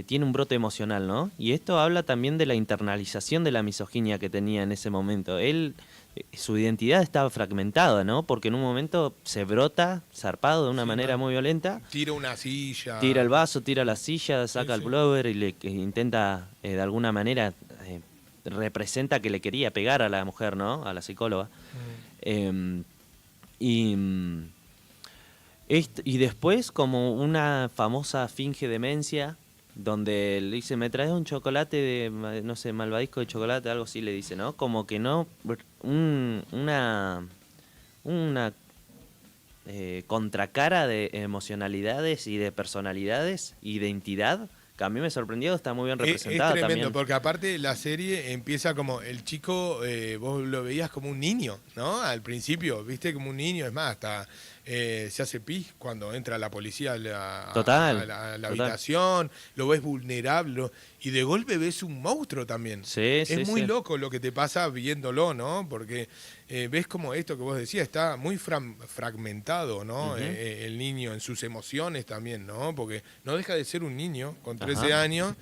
tiene un brote emocional, ¿no? Y esto habla también de la internalización de la misoginia que tenía en ese momento. Él, su identidad estaba fragmentada, ¿no? Porque en un momento se brota, zarpado de una Sí, manera muy violenta, Tira una silla. tira el vaso, tira la silla, saca el sí. blower y intenta de alguna manera representa que le quería pegar a la mujer, ¿no? A la psicóloga. Y después como una famosa finge demencia donde le dice, me traes un chocolate de, no sé, malvadisco de chocolate, algo así le dice, ¿no? Como que no, una contracara de emocionalidades y de personalidades, identidad que a mí me sorprendió, está muy bien Es representada tremendo, también. porque aparte la serie empieza como el chico, vos lo veías como un niño, ¿no? Al principio, viste como un niño, es más, hasta se hace pis cuando entra la policía Total, a la total. habitación, lo ves vulnerable, y de golpe ves un monstruo también. Sí, sí, Es muy sí. loco lo que te pasa viéndolo, ¿no? Porque ves como esto que vos decías, está muy fragmentado, ¿no? Ujú. El niño en sus emociones también, ¿no? Porque no deja de ser un niño con 13 Ajá. años,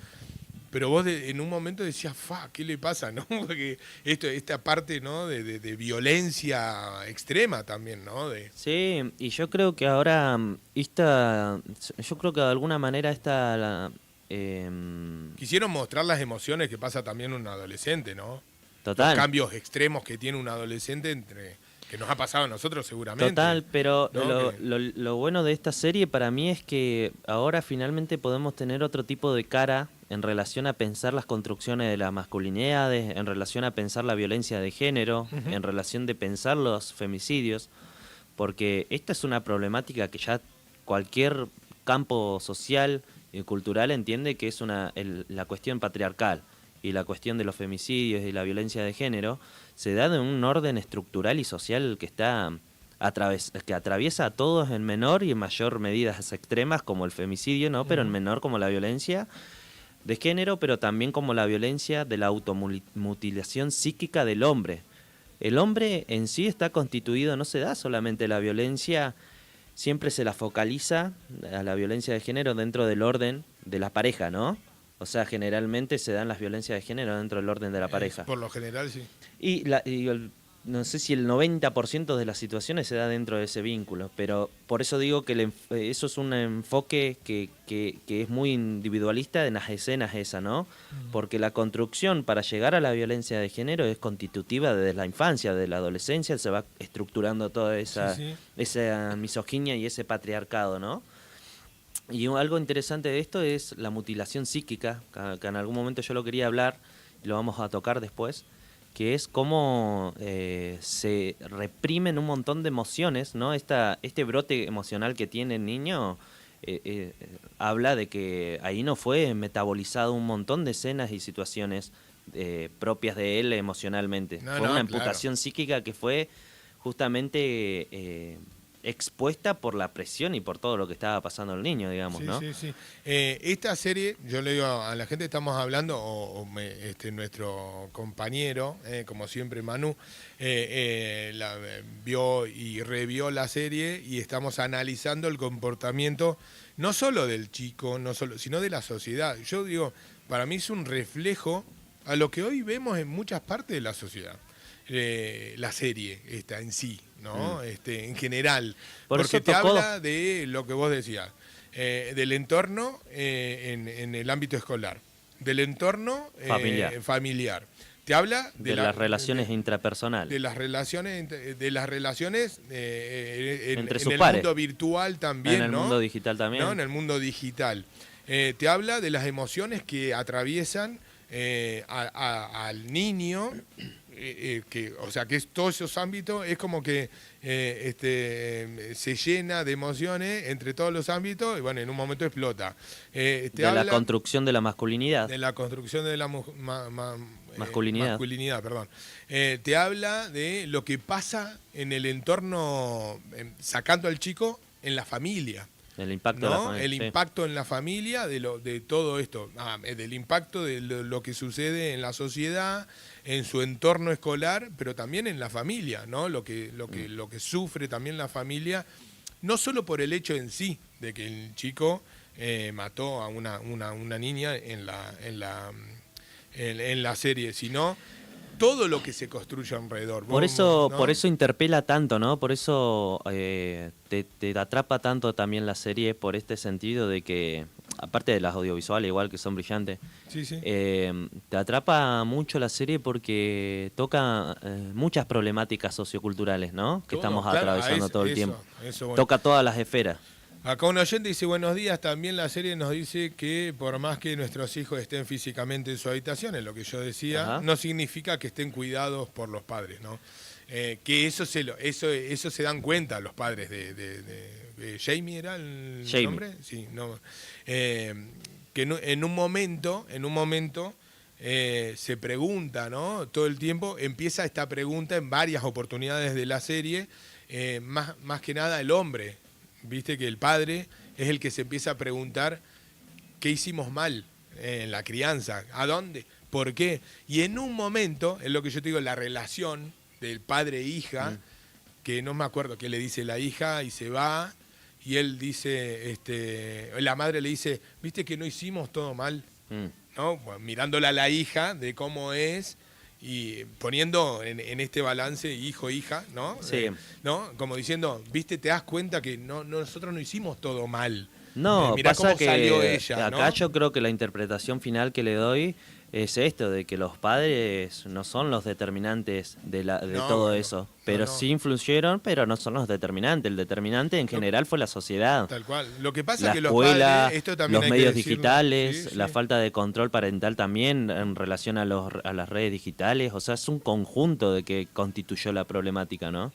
pero vos en un momento decías, ¿qué le pasa, no? Porque esta parte, ¿no? De violencia extrema también, ¿no? Sí, y yo creo que ahora, yo creo que de alguna manera Quisieron mostrar las emociones que pasa también un adolescente, ¿no? Los total. cambios extremos que tiene un adolescente que nos ha pasado a nosotros seguramente, Total, pero ¿no? lo bueno de esta serie para mí es que ahora finalmente podemos tener otro tipo de cara en relación a pensar las construcciones de las masculinidades, en relación a pensar la violencia de género, Ujú. en relación de pensar los femicidios, porque esta es una problemática que ya cualquier campo social y cultural entiende que es la cuestión patriarcal y la cuestión de los femicidios y la violencia de género se da de un orden estructural y social que que atraviesa a todos en menor y en mayor medidas extremas como el femicidio, ¿no? Pero en Ujú. menor como la violencia de género, pero también como la violencia de la automutilación psíquica del hombre. El hombre en sí está constituido, no se da solamente la violencia, siempre se la focaliza a la violencia de género dentro del orden de la pareja, ¿no? O sea, generalmente se dan las violencias de género dentro del orden de la pareja. Por lo general, sí. No sé si el 90% de las situaciones se da dentro de ese vínculo, pero por eso digo que eso es un enfoque que es muy individualista en las escenas esa, ¿no? Porque la construcción para llegar a la violencia de género es constitutiva desde la infancia, de la adolescencia, se va estructurando toda Sí, sí. esa misoginia y ese patriarcado, ¿no? Y algo interesante de esto es la mutilación psíquica, que en algún momento yo lo quería hablar y lo vamos a tocar después, que es cómo se reprimen un montón de emociones, ¿no? Este brote emocional que tiene el niño habla de que ahí no fue metabolizado un montón de escenas y situaciones propias de él emocionalmente. No, Fue no, una claro. amputación psíquica que fue justamente expuesta por la presión y por todo lo que estaba pasando el niño, digamos, Sí, ¿no? sí, sí. Esta serie, yo le digo a la gente, estamos hablando, nuestro compañero, como siempre Manu, vio y revió la serie y estamos analizando el comportamiento no solo del chico, no solo, sino de la sociedad. Yo digo, para mí es un reflejo a lo que hoy vemos en muchas partes de la sociedad. La serie esta en sí, ¿no? En general. Por Porque eso te tocó. habla de lo que vos decías, del entorno en el ámbito escolar, del entorno Familiar. familiar. Te habla De las relaciones intrapersonales. de las relaciones Entre en sus el pares. mundo virtual también, En el ¿no? mundo digital también. ¿No? En el mundo digital. Te habla de las emociones que atraviesan al niño, o sea, que todos esos ámbitos es como que se llena de emociones entre todos los ámbitos y bueno, en un momento explota. De la construcción de la masculinidad. De la construcción de la Masculinidad. masculinidad, perdón. Te habla de lo que pasa en el entorno, sacando al chico en la familia. El impacto de la familia. El sí. impacto en la familia de todo esto, del impacto de lo que sucede en la sociedad, en su entorno escolar, pero también en la familia, ¿no? Lo que sufre también la familia, no solo por el hecho en sí de que el chico mató a una niña en la serie, sino todo lo que se construye alrededor. Por eso, ¿no? por eso interpela tanto, ¿no? Por eso te atrapa tanto también la serie por este sentido de que, aparte de las audiovisuales igual que son brillantes, Sí, sí. te atrapa mucho la serie porque toca muchas problemáticas socioculturales, ¿no? Que Todo, estamos claro, atravesando todo el eso, tiempo. eso, bueno. Toca todas las esferas. Acá un oyente dice, buenos días, también la serie nos dice que por más que nuestros hijos estén físicamente en su habitación, es lo que yo decía, Ajá. no significa que estén cuidados por los padres, ¿no? Que eso se dan cuenta los padres de Jamie, ¿era el Jamie. nombre? Sí, no. Que en un momento se pregunta, ¿no? Todo el tiempo empieza esta pregunta en varias oportunidades de la serie, más que nada el hombre, viste que el padre es el que se empieza a preguntar qué hicimos mal en la crianza, a dónde, por qué, y en un momento, es lo que yo te digo, la relación del padre e hija, que no me acuerdo qué le dice la hija y se va, y él dice, la madre le dice, viste que no hicimos todo mal, ¿no? Bueno, mirándola a la hija de cómo es y poniendo en este balance hijo-hija, ¿no? Sí. ¿No? Como diciendo, viste, te das cuenta que nosotros no hicimos todo mal. No, Mirá pasa cómo salió ella, acá ¿no? yo creo que la interpretación final que le doy es esto, de que los padres no son los determinantes de No, todo no, eso, pero no. sí influyeron, pero no son los determinantes. El determinante en general fue la sociedad. Tal cual. Lo que pasa La es que los escuela, padres, esto también los hay que medios decirlo. digitales, Sí, la sí. falta de control parental también en relación a las redes digitales, o sea, es un conjunto de que constituyó la problemática, ¿no?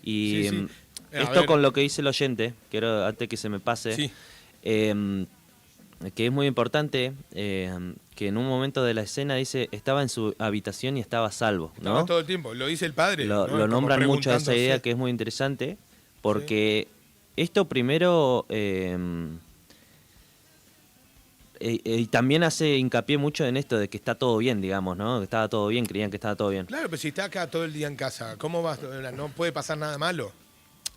Y Sí, sí. A esto ver. con lo que dice el oyente, quiero antes que se me pase, Sí. que es muy importante, que en un momento de la escena dice, estaba en su habitación y estaba a salvo, ¿no? Estaba todo el tiempo, lo dice el padre. Lo ¿no? Como nombran mucho a esa idea, preguntándose. que es muy interesante, porque esto primero... y también hace hincapié mucho en esto de que está todo bien, digamos, ¿no? Que estaba todo bien, creían que estaba todo bien. Claro, pero si está acá todo el día en casa, ¿cómo vas? No puede pasar nada malo.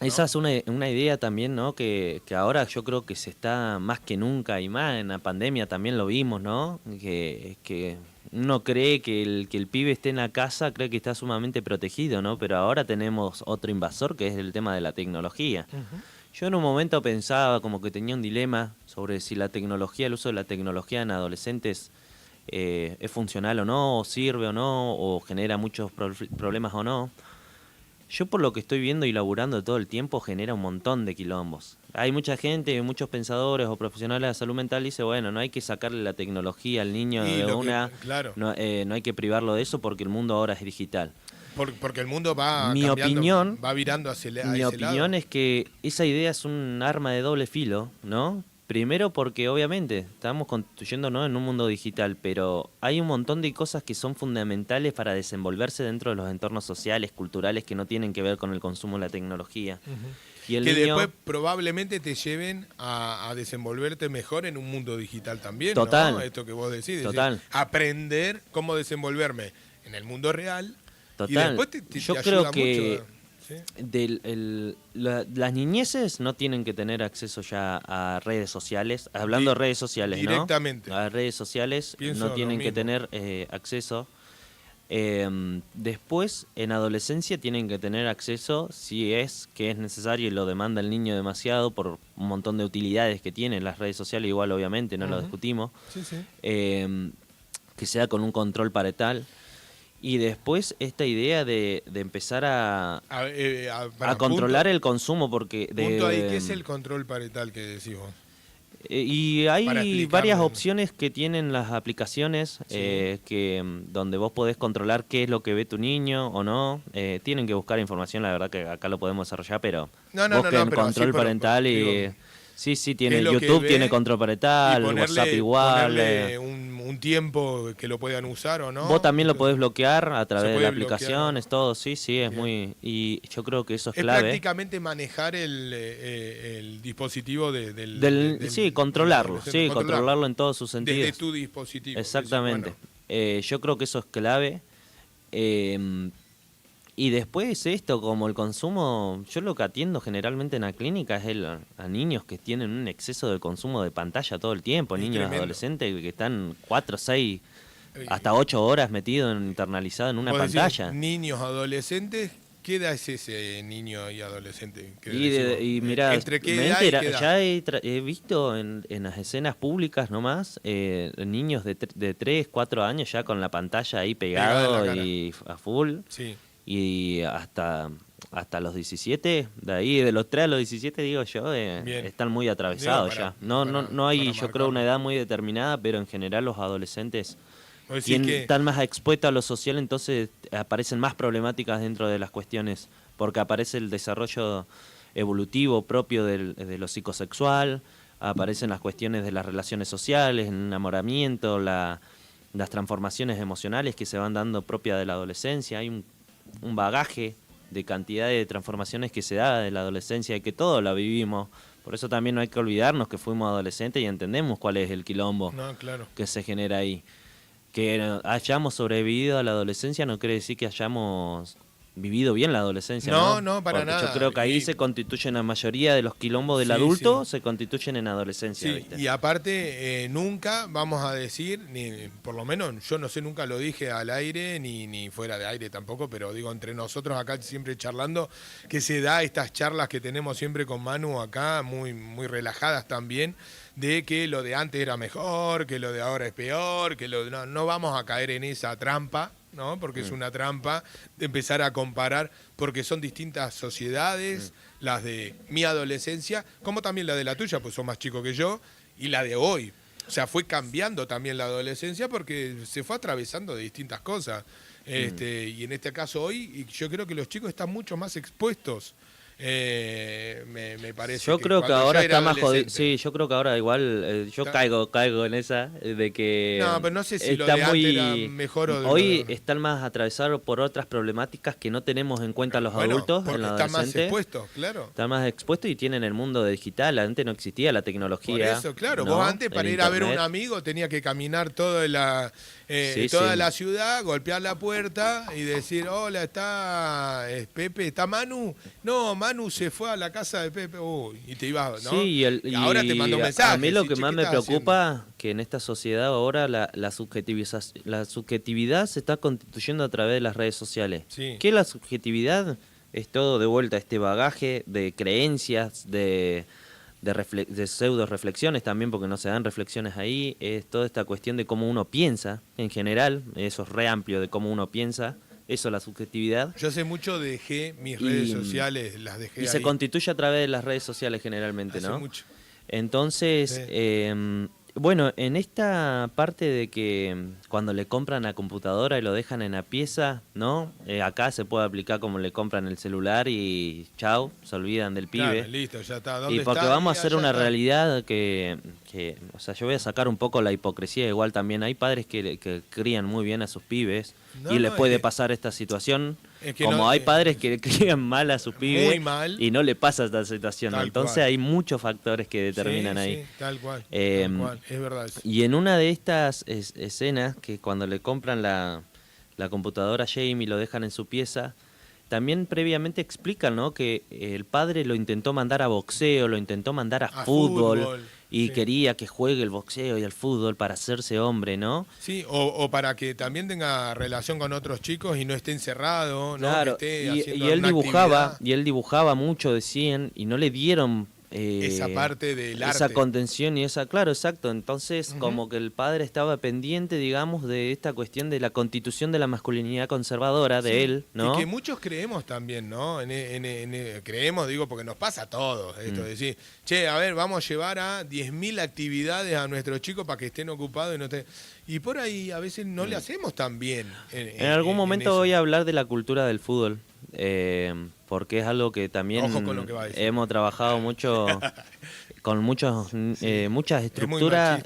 Esa es una idea también, ¿no? Que ahora yo creo que se está más que nunca, y más en la pandemia también lo vimos, ¿no? Que uno cree que el pibe esté en la casa, cree que está sumamente protegido, ¿no? Pero ahora tenemos otro invasor, que es el tema de la tecnología. Yo en un momento pensaba como que tenía un dilema sobre si la tecnología, el uso de la tecnología en adolescentes es funcional o no, o sirve o no, o genera muchos problemas o no. Yo por lo que estoy viendo y laburando todo el tiempo genera un montón de quilombos. Hay mucha gente, muchos pensadores o profesionales de la salud mental dice, bueno, no hay que sacarle la tecnología al niño Y de lo una, que- claro. no hay que privarlo de eso porque el mundo ahora es digital. Porque el mundo va Mi cambiando, opinión- va virando hacia Mi ese opinión lado. es que esa idea es un arma de doble filo, ¿no? Primero porque obviamente estamos construyéndonos en un mundo digital, pero hay un montón de cosas que son fundamentales para desenvolverse dentro de los entornos sociales, culturales, que no tienen que ver con el consumo de la tecnología. Y el Que niño, después probablemente te lleven a desenvolverte mejor en un mundo digital también, Total. ¿no? Esto que vos decís. Total. Decir, aprender cómo desenvolverme en el mundo real. Y Total. después te Yo ayuda creo que mucho. ¿Sí? las niñeces no tienen que tener acceso ya a redes sociales, hablando de redes sociales, ¿no? Directamente. A redes sociales Pienso no lo tienen que mismo. tener acceso. Después, en adolescencia tienen que tener acceso si es que es necesario y lo demanda el niño demasiado por un montón de utilidades que tienen las redes sociales, igual obviamente, no lo discutimos, Sí, sí. que sea con un control parental. Y después esta idea de empezar a Para controlar el consumo, porque punto ahí, ¿qué es el control parental que decís vos? y Para hay explicarlo. varias opciones que tienen las aplicaciones Sí. donde vos podés controlar qué es lo que ve tu niño o no. Tienen que buscar información, la verdad que acá lo podemos desarrollar, pero No, busquen pero control así, parental y digo, sí, ¿qué tiene es lo que YouTube, ve? tiene control parental, Y WhatsApp igual. ponerle un tiempo que lo puedan usar o no. Vos también lo podés Entonces, bloquear a través de puede las bloquear, aplicaciones, ¿no? todo, sí, es Bien. muy... Y yo creo que eso es es clave. prácticamente manejar el dispositivo Sí, controlarlo, del- sí, controlarlo en todos sus sentidos. desde tu dispositivo. Exactamente. Decir, Yo creo que eso es clave. Y después esto, como el consumo, yo lo que atiendo generalmente en la clínica es a niños que tienen un exceso de consumo de pantalla todo el tiempo, Es niños tremendo. adolescentes que están 4, 6, Eh, hasta 8 horas metidos, internalizados en una vos decís, pantalla. niños, adolescentes, ¿qué edad es ese niño y adolescente? ¿Qué Y, decimos? mira, ¿Entre qué edad y qué edad? ya he visto en las escenas públicas nomás niños de 3, 4 años ya con la pantalla ahí Pegada en la pegado cara. y a full. Sí. Y hasta los 17, de ahí de los 3 a los 17 digo yo, Bien. están muy atravesados Digo, ya. No hay, para yo creo, una marcarlo. edad muy determinada, pero en general los adolescentes Vos decís que... están más expuestos a lo social, entonces aparecen más problemáticas dentro de las cuestiones, porque aparece el desarrollo evolutivo propio de lo psicosexual, aparecen las cuestiones de las relaciones sociales, el enamoramiento, las transformaciones emocionales que se van dando propia de la adolescencia. Hay un bagaje de cantidad de transformaciones que se da de la adolescencia y que todos la vivimos. Por eso también no hay que olvidarnos que fuimos adolescentes y entendemos cuál es el quilombo que se genera ahí. Que hayamos sobrevivido a la adolescencia no quiere decir que hayamos vivido bien la adolescencia, ¿no? No, para porque nada. Yo creo que ahí se constituyen la mayoría de los quilombos del adulto, se constituyen en adolescencia. Sí, ¿viste? y aparte, nunca vamos a decir, ni por lo menos yo no sé, nunca lo dije al aire, ni fuera de aire tampoco, pero digo, entre nosotros acá siempre charlando, que se da estas charlas que tenemos siempre con Manu acá, muy, muy relajadas también, de que lo de antes era mejor, que lo de ahora es peor, que no vamos a caer en esa trampa, ¿no? Porque es una trampa de empezar a comparar, porque son distintas sociedades, las de mi adolescencia, como también la de la tuya, pues sos más chico que yo, y la de hoy. O sea, fue cambiando también la adolescencia porque se fue atravesando de distintas cosas. Y en este caso hoy, y yo creo que los chicos están mucho más expuestos. Me parece. Yo creo que ahora está más jodido. Sí, yo creo que ahora igual yo caigo en esa de que no, pero no sé si lo está de antes era mejor o de hoy están más atravesados por otras problemáticas que no tenemos en cuenta los adultos en la están más adolescente. expuestos, claro. Están más expuestos y tienen el mundo digital. Antes no existía la tecnología. Por eso, claro. ¿no? Vos antes para ir a ver a un amigo tenía que caminar toda la ciudad, golpear la puerta y decir, hola, ¿está Pepe? ¿Está Manu? No, Manu se fue a la casa de Pepe. Uy, y te ibas, ¿no? Sí, y ahora te mando un mensaje. A mí lo que che, más me preocupa que en esta sociedad ahora la subjetividad se está constituyendo a través de las redes sociales. Sí. ¿Qué es la subjetividad? Es todo de vuelta este bagaje de creencias, de pseudo reflexiones también, porque no se dan reflexiones ahí. Es toda esta cuestión de cómo uno piensa en general. Eso es re amplio de cómo uno piensa. Eso es la subjetividad. Yo hace mucho dejé mis redes sociales, las dejé y ahí. se constituye a través de las redes sociales generalmente, hace ¿no? Mucho. Entonces, bueno, en esta parte de que cuando le compran la computadora y lo dejan en la pieza, ¿no? Acá se puede aplicar como le compran el celular y chau, se olvidan del pibe. Claro, listo, ya está. ¿Dónde Y porque está? vamos a hacer una está. realidad que, o sea, yo voy a sacar un poco la hipocresía. Igual también hay padres que crían muy bien a sus pibes y les puede pasar esta situación. Como hay padres que crían mal a sus pibes muy mal, y no le pasa esta situación. Entonces hay muchos factores que determinan ahí. Sí, tal cual, es verdad eso. Y en una de estas escenas, que cuando le compran la computadora a Jamie y lo dejan en su pieza, también previamente explican, ¿no? Que el padre lo intentó mandar a boxeo, lo intentó mandar a fútbol. Y quería que juegue el boxeo y el fútbol para hacerse hombre, ¿no? Sí, o para que también tenga relación con otros chicos y no esté encerrado, ¿no? Claro, que esté haciendo y él actividad. dibujaba mucho, decían, y no le dieron esa parte del arte. Esa contención y esa, claro, exacto. Entonces, como que el padre estaba pendiente, digamos, de esta cuestión de la constitución de la masculinidad conservadora de él, ¿no? Y que muchos creemos también, ¿no? Creemos, digo, porque nos pasa a todos esto, de decir, che, a ver, vamos a llevar a 10.000 actividades a nuestros chicos para que estén ocupados y no estén... Y por ahí a veces no le hacemos tan bien. En algún momento voy a hablar de la cultura del fútbol. Porque es algo que también Ojo con lo que va a decir. hemos trabajado mucho con muchas estructuras,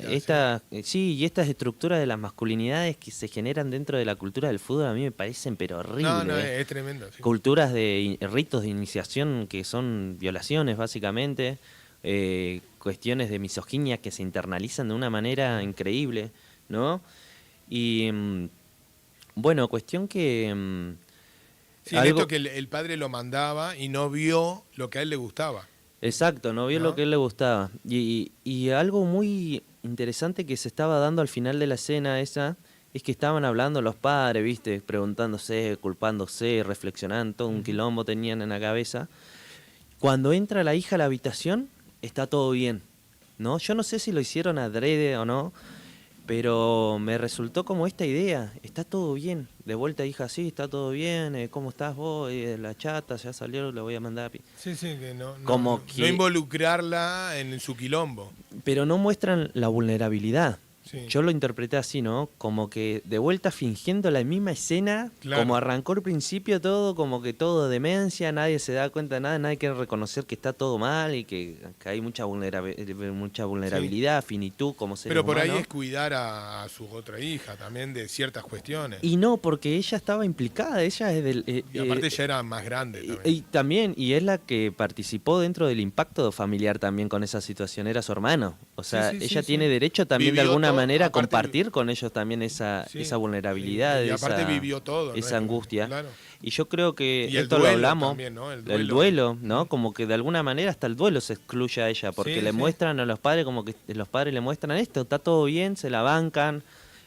y estas estructuras de las masculinidades que se generan dentro de la cultura del fútbol a mí me parecen pero horribles. No, es tremendo. Sí. Culturas de ritos de iniciación que son violaciones básicamente, cuestiones de misoginia que se internalizan de una manera increíble, ¿no? Y bueno, cuestión que sí, esto que el padre lo mandaba y no vio lo que a él le gustaba. Exacto, no vio lo que a él le gustaba. Y algo muy interesante que se estaba dando al final de la escena esa es que estaban hablando los padres, ¿viste? Preguntándose, culpándose, reflexionando, todo un quilombo tenían en la cabeza. Cuando entra la hija a la habitación, está todo bien, ¿no? Yo no sé si lo hicieron adrede o no, pero me resultó como esta idea, está todo bien, de vuelta hija, sí, está todo bien, ¿cómo estás vos? La chata ya salió, le voy a mandar Sí, que no como que... no involucrarla en su quilombo. Pero no muestran la vulnerabilidad, Sí. Yo lo interpreté así, ¿no? Como que de vuelta fingiendo la misma escena, Claro. como arrancó al principio todo, como que todo demencia, nadie se da cuenta de nada, nadie quiere reconocer que está todo mal y que hay mucha vulnerabilidad, finitud como seres Pero por ahí humanos. es cuidar a su otra hija también de ciertas cuestiones. Y no, porque ella estaba implicada, ella es del... Y aparte ella era más grande también. Y también, y es la que participó dentro del impacto familiar también con esa situación, era su hermano. O sea, Sí, sí, ella sí, tiene sí. derecho también Vivió de alguna todo, manera a aparte compartir con ellos también esa Sí. vulnerabilidad, Y aparte esa, vivió todo, ¿no? esa angustia. Claro. Y yo creo que Y el esto duelo lo hablamos, también, ¿no? el duelo, ¿no? Como que de alguna manera hasta el duelo se excluye a ella, porque Sí, le sí. muestran a los padres como que los padres le muestran esto, está todo bien, se la bancan.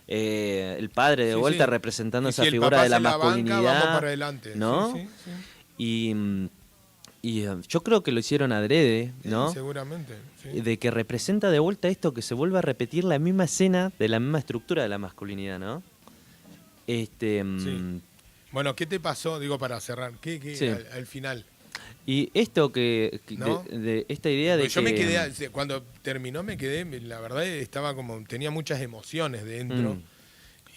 El padre de Sí, vuelta sí. representando Y esa si el figura papá de la se la banca, masculinidad, vamos para adelante. ¿no? Sí, sí, Y yo creo que lo hicieron adrede, sí. ¿no? Seguramente. Sí. De que representa de vuelta esto, que se vuelve a repetir la misma escena de la misma estructura de la masculinidad, ¿no? Sí. Bueno, ¿qué te pasó? Digo, para cerrar. ¿Qué Sí. al final? Y esto ¿No? de esta idea de Porque yo que... me quedé, cuando terminó me quedé, la verdad estaba como, tenía muchas emociones dentro. Mm.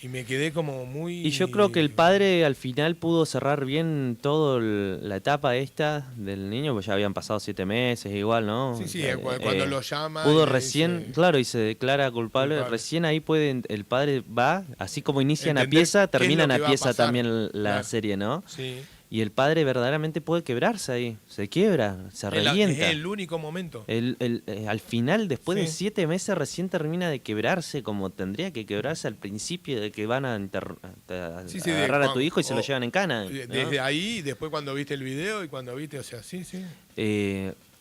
Y me quedé como muy... Y yo creo que el padre al final pudo cerrar bien toda la etapa esta del niño, pues ya habían pasado 7 meses igual, ¿no? Sí, sí, cuando lo llama... Pudo y le recién, dice, claro, y se declara culpable, recién ahí puede, el padre va, así como inicia una entender pieza, qué es termina lo que una va a pieza pasar. también la Claro. serie, ¿no? Sí. Y el padre verdaderamente puede quebrarse ahí, se quiebra, se revienta. Es el único momento. Al final, después de Sí. 7 meses, recién termina de quebrarse como tendría que quebrarse al principio de que van a Sí, sí, agarrar a tu hijo y se lo llevan en cana. ¿no? Desde ahí, después cuando viste el video y cuando viste, o sea, sí, sí.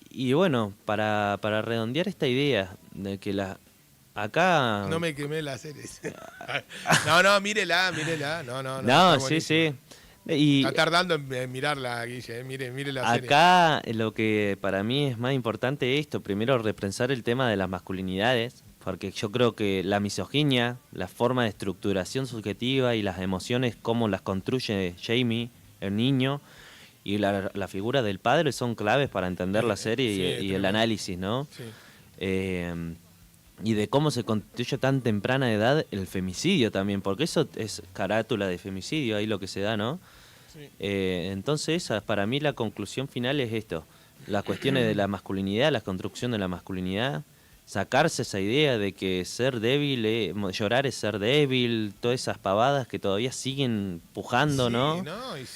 Y bueno, para redondear esta idea de que acá... No me quemé la serie. No, mírela. No, No, está sí, buenísima. sí. Y Está tardando en mirarla, Guille, mire la serie. acá lo que para mí es más importante es esto, primero repensar el tema de las masculinidades, porque yo creo que la misoginia, la forma de estructuración subjetiva y las emociones, cómo las construye Jamie, el niño, y la figura del padre son claves para entender la serie sí, y es el tremendo. análisis, ¿no? Sí. Y de cómo se constituye a tan temprana edad el femicidio también, porque eso es carátula de femicidio, ahí lo que se da, ¿no? Sí. Entonces, para mí la conclusión final es esto, las cuestiones de la masculinidad, la construcción de la masculinidad, sacarse esa idea de que ser débil, llorar es ser débil, todas esas pavadas que todavía siguen pujando, Sí, ¿no?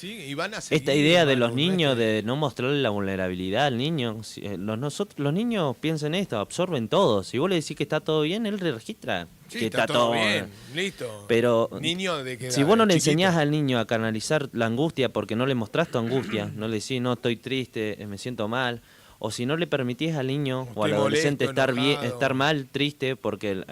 Y van a seguir. Esta idea de los Manu, niños de no mostrarle la vulnerabilidad al niño. Los niños piensan esto, absorben todo. Si vos le decís que está todo bien, él registra Sí, que está todo bien, listo. Pero Niño de que si vos no le chiquito. enseñás al niño a canalizar la angustia porque no le mostrás tu angustia, no le decís, no, estoy triste, me siento mal, o si no le permitís al niño o al Estoy adolescente molesto, enojado. estar mal, triste, porque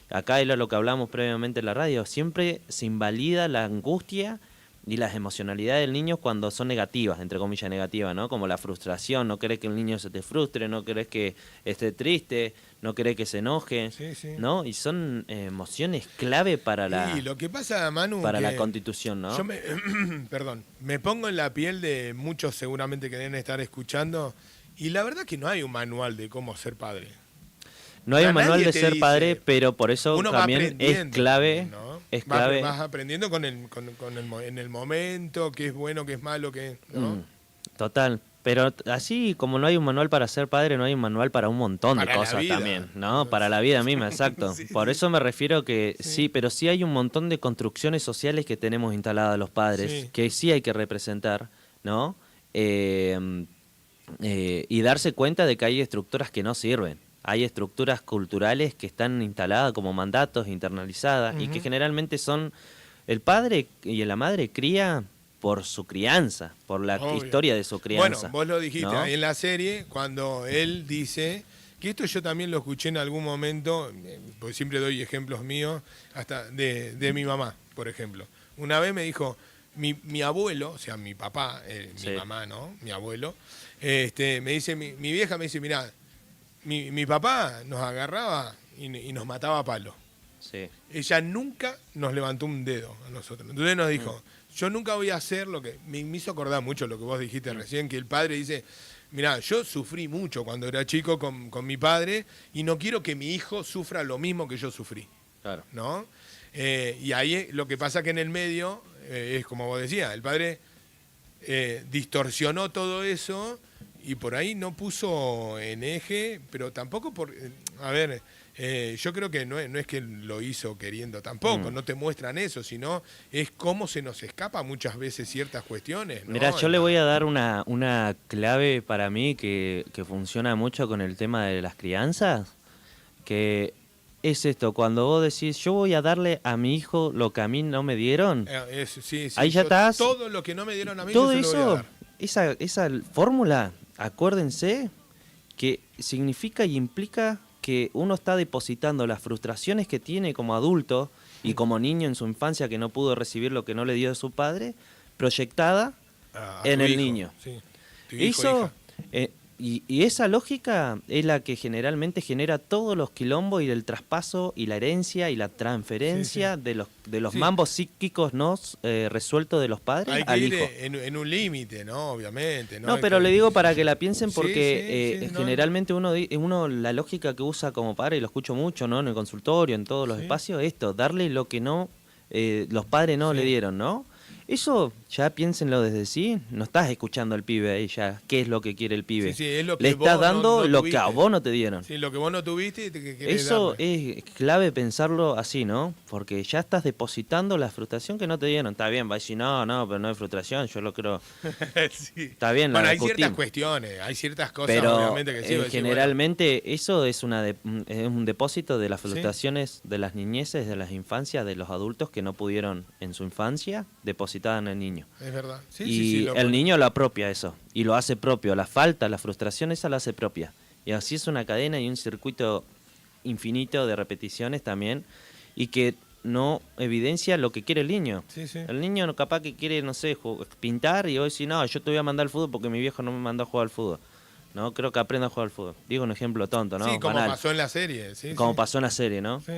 acá era lo que hablamos previamente en la radio, siempre se invalida la angustia y las emocionalidades del niño cuando son negativas, entre comillas negativas, ¿no? Como la frustración, no querés que el niño se te frustre, no querés que esté triste, no querés que se enoje, Sí, sí. ¿no? Y son emociones clave para Y lo que pasa, Manu, para que la constitución, ¿no? yo perdón, me pongo en la piel de muchos seguramente que deben estar escuchando y la verdad que no hay un manual de cómo ser padre. No hay un Nadie manual de te ser dice, padre, pero por eso uno va también es aprendiendo, clave, ¿no? es clave. Vas aprendiendo en el momento, qué es bueno, qué es malo, ¿no? Total. Pero así como no hay un manual para ser padre, no hay un manual para un montón Para de la cosas vida. también, ¿no? Para la vida misma, exacto. Sí, Por sí. eso me refiero que sí, pero sí hay un montón de construcciones sociales que tenemos instaladas los padres, Sí. que sí hay que representar, ¿no? Y darse cuenta de que hay estructuras que no sirven. Hay estructuras culturales que están instaladas como mandatos, internalizadas, y que generalmente son el padre y la madre cría por su crianza, por la Obvio. historia de su crianza. Bueno, vos lo dijiste ¿no? ahí en la serie, cuando él dice, que esto yo también lo escuché en algún momento, porque siempre doy ejemplos míos, hasta de mi mamá, por ejemplo. Una vez me dijo, mi abuelo, o sea, mi papá, Sí. mi mamá, ¿no? Mi abuelo, me dice, mi vieja me dice, mirá, mi papá nos agarraba y nos mataba a palo. Sí. Ella nunca nos levantó un dedo a nosotros. Entonces nos dijo, yo nunca voy a hacer lo que... Me hizo acordar mucho lo que vos dijiste recién, que el padre dice, mirá, yo sufrí mucho cuando era chico con mi padre y no quiero que mi hijo sufra lo mismo que yo sufrí, Claro. ¿no? Y ahí lo que pasa que en el medio, es como vos decías, el padre distorsionó todo eso y por ahí no puso en eje, pero tampoco por... a ver, yo creo que no es que lo hizo queriendo tampoco, no te muestran eso, sino es cómo se nos escapa muchas veces ciertas cuestiones, ¿no? Mirá, yo le voy a dar una clave para mí que funciona mucho con el tema de las crianzas, que es esto, cuando vos decís, yo voy a darle a mi hijo lo que a mí no me dieron, Sí, ahí ya yo estás. todo lo que no me dieron a mí, Todo yo se lo voy a eso, dar. esa fórmula, acuérdense, que significa y implica que uno está depositando las frustraciones que tiene como adulto y como niño en su infancia que no pudo recibir lo que no le dio de su padre, proyectada A en tu el hijo, niño. sí. Tu hijo, Eso, hija. y esa lógica es la que generalmente genera todos los quilombos y el traspaso y la herencia y la transferencia de los Sí. mambos psíquicos no resueltos de los padres Hay que al ir hijo. en un límite, ¿no? Obviamente. No, Es pero que- le digo para que la piensen Sí, porque sí, no. generalmente uno la lógica que usa como padre, y lo escucho mucho, ¿no? En el consultorio, en todos los Sí. espacios, esto, darle lo que no, los padres no Sí. le dieron, ¿no? Eso ya piénsenlo desde sí, no estás escuchando al pibe ahí ya, qué es lo que quiere el pibe. Sí, sí, es lo que Le estás vos dando no lo que a tuviste. vos no te dieron. Sí, lo que vos no tuviste y que querés Eso darle. es clave pensarlo así, ¿no? Porque ya estás depositando la frustración que no te dieron. Está bien, va a decir, no, pero no hay frustración, yo lo creo. Sí. Está bien, la Bueno, hay ciertas discutimos. cuestiones, hay ciertas cosas, Pero obviamente, que sí. vos decís, generalmente eso es es un depósito de las frustraciones de las niñeces, de las infancias, de los adultos que no pudieron en su infancia depositar en el niño. bueno, es verdad. Sí, Y sí, sí, el niño lo apropia eso y lo hace propio. La falta, la frustración, esa la hace propia. Y así es una cadena y un circuito infinito de repeticiones también y que no evidencia lo que quiere el niño. Sí, sí. El niño capaz que quiere, no sé, pintar y hoy decir, no, yo te voy a mandar al fútbol porque mi viejo no me mandó a jugar al fútbol. No, creo que aprenda a jugar al fútbol. Digo un ejemplo tonto, ¿no? Sí, como Banal. pasó en la serie. Sí, Como sí. pasó en la serie, ¿no? Sí.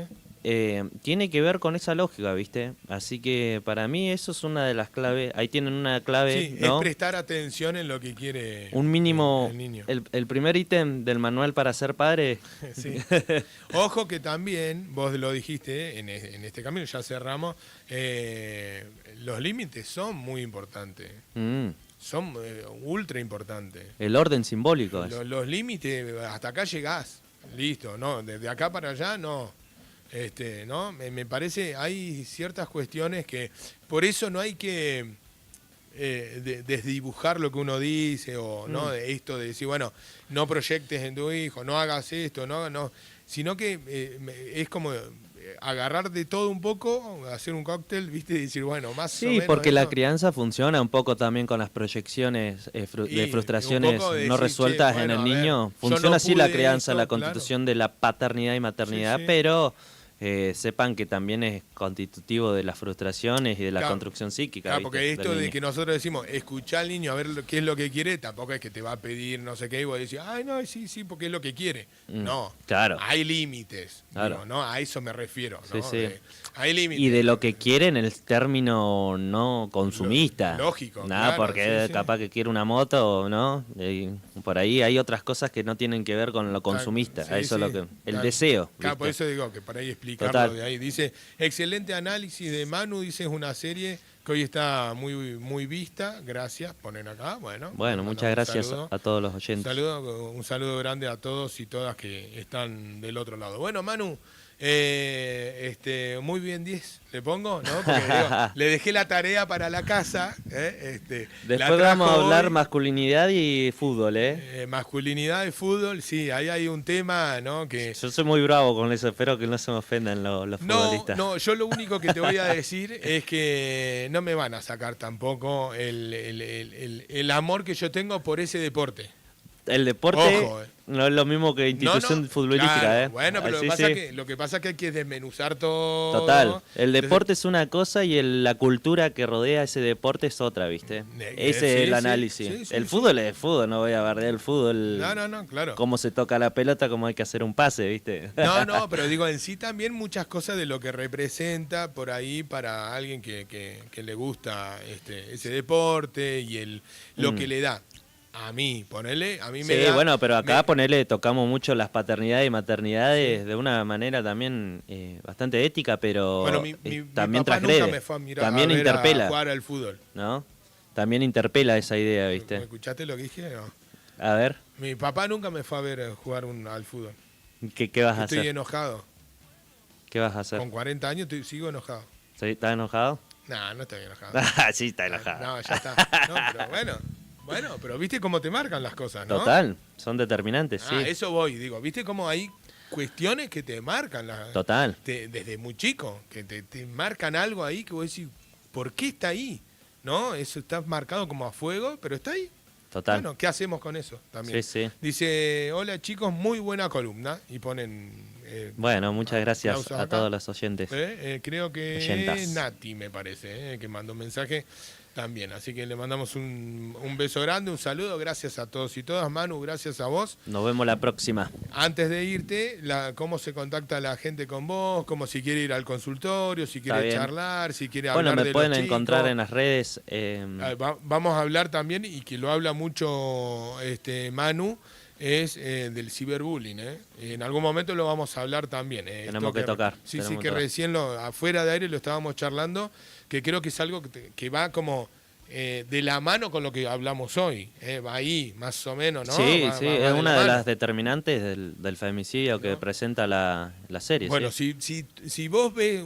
Tiene que ver con esa lógica, ¿viste? Así que para mí eso es una de las claves. Ahí tienen una clave, Sí, ¿no? es prestar atención en lo que quiere Un mínimo, el niño. el primer ítem del manual para ser padre. Sí. Ojo que también, vos lo dijiste en este camino, ya cerramos, los límites son muy importantes, Mm, son ultra importantes. el orden simbólico. Los límites, hasta acá llegás, listo, ¿no? Desde acá para allá, no. ¿No? Me parece, hay ciertas cuestiones que, por eso no hay que desdibujar lo que uno dice, o no de esto de decir, bueno, no proyectes en tu hijo, no hagas esto, no, sino que es como agarrar de todo un poco, hacer un cóctel, ¿viste? Y decir, bueno, más o Sí, menos porque la esto. crianza funciona un poco también con las proyecciones Y de frustraciones un poco de no decir, resueltas che, en el bueno, a ver, niño. yo Funciona no así la pude crianza, esto, la constitución de la paternidad y maternidad, Sí, sí. pero sepan que también es constitutivo de las frustraciones y de la Claro. construcción psíquica. Claro, ¿viste? porque del esto de niño. que nosotros decimos, escuchá al niño a ver qué es lo que quiere, tampoco es que te va a pedir no sé qué y vos decís, ay, no, sí, porque es lo que quiere. No, claro. hay límites, Claro. digo, ¿no? A eso me refiero, ¿no? Sí, sí. Hay límites. Y de lo que quiere en el término no consumista. Lógico, Nada, claro, porque sí, sí. capaz que quiere una moto, ¿no? Y por ahí hay otras cosas que no tienen que ver con lo consumista. Sí, A eso sí, es lo que. El claro. deseo. Claro, por ¿viste? eso digo que para ahí explicarlo Total. de ahí. Dice, excelente análisis de Manu, dice, es una serie que hoy está muy, muy vista. Gracias, ponen acá. Bueno, Bueno, les muchas mandamos un gracias saludo. a todos los oyentes. Un saludo grande a todos y todas que están del otro lado. Bueno, Manu, muy bien 10, le pongo, ¿no? Porque digo, le dejé la tarea para la casa. La Después trajo vamos a hablar hoy. masculinidad y fútbol, ¿eh? Masculinidad de fútbol, sí, ahí hay un tema, ¿no? Que Yo soy muy bravo con eso, espero que no se me ofendan los futbolistas. no, yo lo único que te voy a decir es que no me van a sacar tampoco el amor que yo tengo por ese deporte. El deporte Ojo, no es lo mismo que institución No, futbolística, claro, ¿eh? Bueno, pero Sí, lo que pasa es que hay que desmenuzar todo. Total, el Entonces, deporte es una cosa y la cultura que rodea ese deporte es otra, ¿viste? Ese sí, es el sí, análisis. sí, el sí. fútbol es fútbol, no voy a bardear el fútbol. No, claro. Cómo se toca la pelota, cómo hay que hacer un pase, ¿viste? No, pero digo, en sí también muchas cosas de lo que representa por ahí para alguien que le gusta ese deporte y lo que le da. A mí, ponele, a mí me Sí, da... bueno, pero acá me- ponele, tocamos mucho las paternidades y maternidades de una manera también bastante ética, Bueno, pero mi también papá nunca transgrede, me fue a mirar a también ver a interpela, jugar al fútbol. ¿no? También interpela esa idea, ¿Me ¿viste? escuchaste lo que dije? No. A ver, Mi papá nunca me fue a ver jugar al fútbol. ¿qué vas a Estoy hacer? enojado. ¿Qué vas a hacer? Con 40 años sigo enojado. ¿Sí? ¿Estás enojado? No, no estoy enojado. Ah, sí, está enojado. No, ya está. No, pero bueno, pero viste cómo te marcan las cosas, ¿no? Total, son determinantes, sí. Eso voy, digo, viste cómo hay cuestiones que te marcan Total, desde muy chico, que te marcan algo ahí que vos decís, ¿por qué está ahí? ¿No? Eso está marcado como a fuego, pero está ahí. total. Bueno, ¿qué hacemos con eso también? Sí, sí. Dice, hola chicos, muy buena columna. Y ponen... Bueno, muchas gracias aplausos a acá. todos los oyentes. Creo que Oyentas. Nati, me parece, que mandó un mensaje también. Así que le mandamos un beso grande, un saludo. Gracias a todos y todas. Manu, gracias a vos. Nos vemos la próxima. Antes de irte, cómo se contacta la gente con vos, como si quiere ir al consultorio, si quiere bien. charlar, si quiere Bueno, hablar me de pueden los encontrar chicos. en las redes. Vamos a hablar también, y que lo habla mucho Manu, es del ciberbullying. En algún momento lo vamos a hablar también. Tenemos que tocar, Sí, tenemos sí, que que tocar. recién afuera de aire lo estábamos charlando, que creo que es algo que va como de la mano con lo que hablamos hoy. Va ahí, más o menos, ¿no? Sí, Va sí, de es la una de mano. las determinantes del femicidio que presenta la serie. Bueno, ¿sí? si vos ves,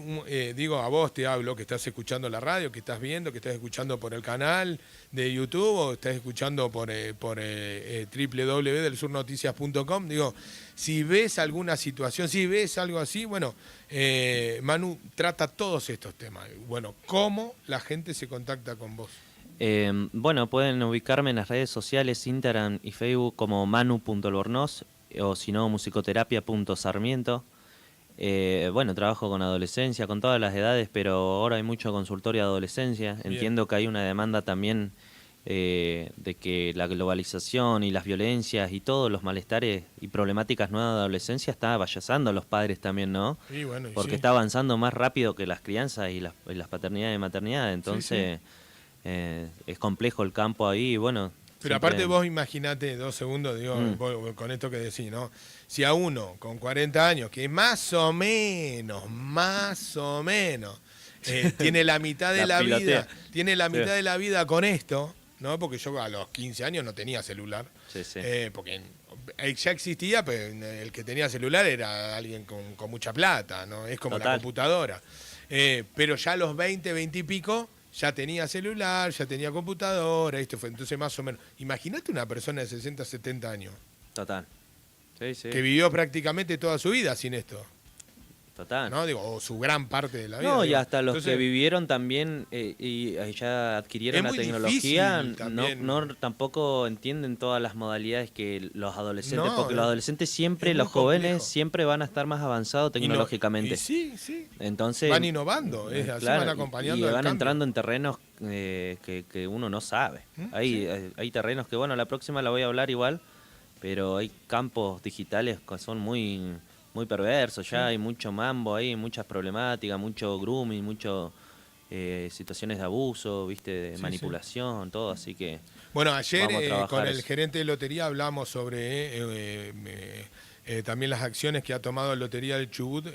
digo, a vos te hablo, que estás escuchando la radio, que estás viendo, que estás escuchando por el canal de YouTube o estás escuchando por www.delsurnoticias.com, digo, si ves alguna situación, si ves algo así, bueno, Manu trata todos estos temas. Bueno, ¿cómo la gente se contacta con vos? Bueno, pueden ubicarme en las redes sociales, Instagram y Facebook como manu.albornoz o si no, musicoterapia.sarmiento. Bueno, trabajo con adolescencia, con todas las edades, pero ahora hay mucho consultorio de adolescencia. Bien. Entiendo que hay una demanda también de que la globalización y las violencias y todos los malestares y problemáticas nuevas de adolescencia está vallazando a los padres también, ¿no? Y bueno, y Porque sí. está avanzando más rápido que las crianzas y las paternidades y maternidades, entonces es complejo el campo ahí y bueno... Pero siempre- aparte vos imaginate, 2 segundos, digo, vos, con esto que decís, ¿no? Si a uno con 40 años, que más o menos, tiene la mitad de La la vida, pilotea. tiene la mitad Sí. de la vida con esto, ¿no? Porque yo a los 15 años no tenía celular. Sí, sí. Porque ya existía, pero el que tenía celular era alguien con mucha plata, ¿no? Es como la Total. computadora. Pero ya a los 20 y pico, ya tenía celular, ya tenía computadora, esto fue. Entonces, más o menos, imagínate una persona de 60, 70 años, Total. Sí, sí. que vivió prácticamente toda su vida sin esto, Total. ¿no? Digo, o su gran parte de la vida. No, y digo. hasta los Entonces, que vivieron también y ya adquirieron Es la muy tecnología, difícil también. no tampoco entienden todas las modalidades que los adolescentes, No, porque los adolescentes siempre, es los muy jóvenes complejo. siempre van a estar más avanzados y no- tecnológicamente. y sí, sí. Entonces Van innovando, así claro, van acompañando y al van cambio. entrando en terrenos que uno no sabe. Hay terrenos que, bueno, la próxima la voy a hablar igual, pero hay campos digitales que son muy perversos, ya hay mucho mambo ahí, muchas problemáticas, mucho grooming, mucho situaciones de abuso, viste, de Sí, manipulación, todo, así que Bueno, ayer Vamos a trabajar con el eso. gerente de lotería hablamos sobre también las acciones que ha tomado Lotería del Chubut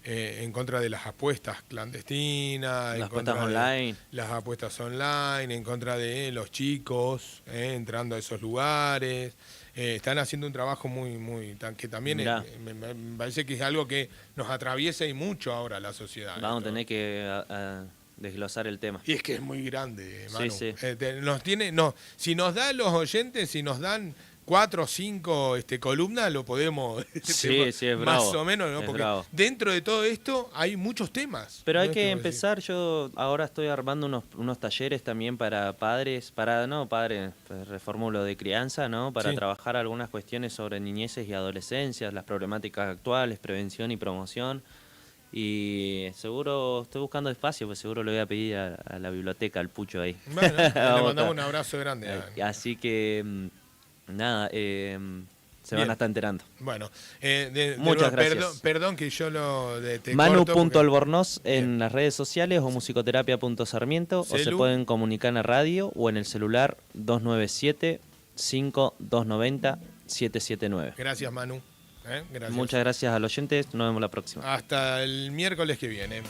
en contra de las apuestas clandestinas, en las contra cuentas de online. las apuestas online, en contra de los chicos entrando a esos lugares. Están haciendo un trabajo que también Mirá. me parece que es algo que nos atraviesa y mucho ahora la sociedad. Vamos a esto. tener que desglosar el tema. Y es que es muy grande, Manu. Sí. Si nos dan los oyentes, si nos dan 4 o 5 columnas, lo podemos Sí, es más bravo, o menos, ¿no? es Porque bravo. dentro de todo esto hay muchos temas. Pero hay ¿no? que Esto vos decís. empezar, yo ahora estoy armando unos talleres también para padres, pues reformulo de crianza, ¿no? Para Sí. trabajar algunas cuestiones sobre niñeces y adolescencias, las problemáticas actuales, prevención y promoción. Y seguro, estoy buscando espacio, pues seguro le voy a pedir a la biblioteca, al Pucho ahí. Bueno, le Vamos a mandamos estar. un abrazo grande. Así que, nada, Se Bien. van a estar enterando. Bueno, Muchas gracias. Perdón que yo te corto, Manu.albornoz en Bien. las redes sociales o musicoterapia.sarmiento, o se Celu. pueden comunicar en la radio o en el celular 297-5290-779. Gracias, Manu. Gracias. Muchas gracias al oyente, nos vemos la próxima. Hasta el miércoles que viene.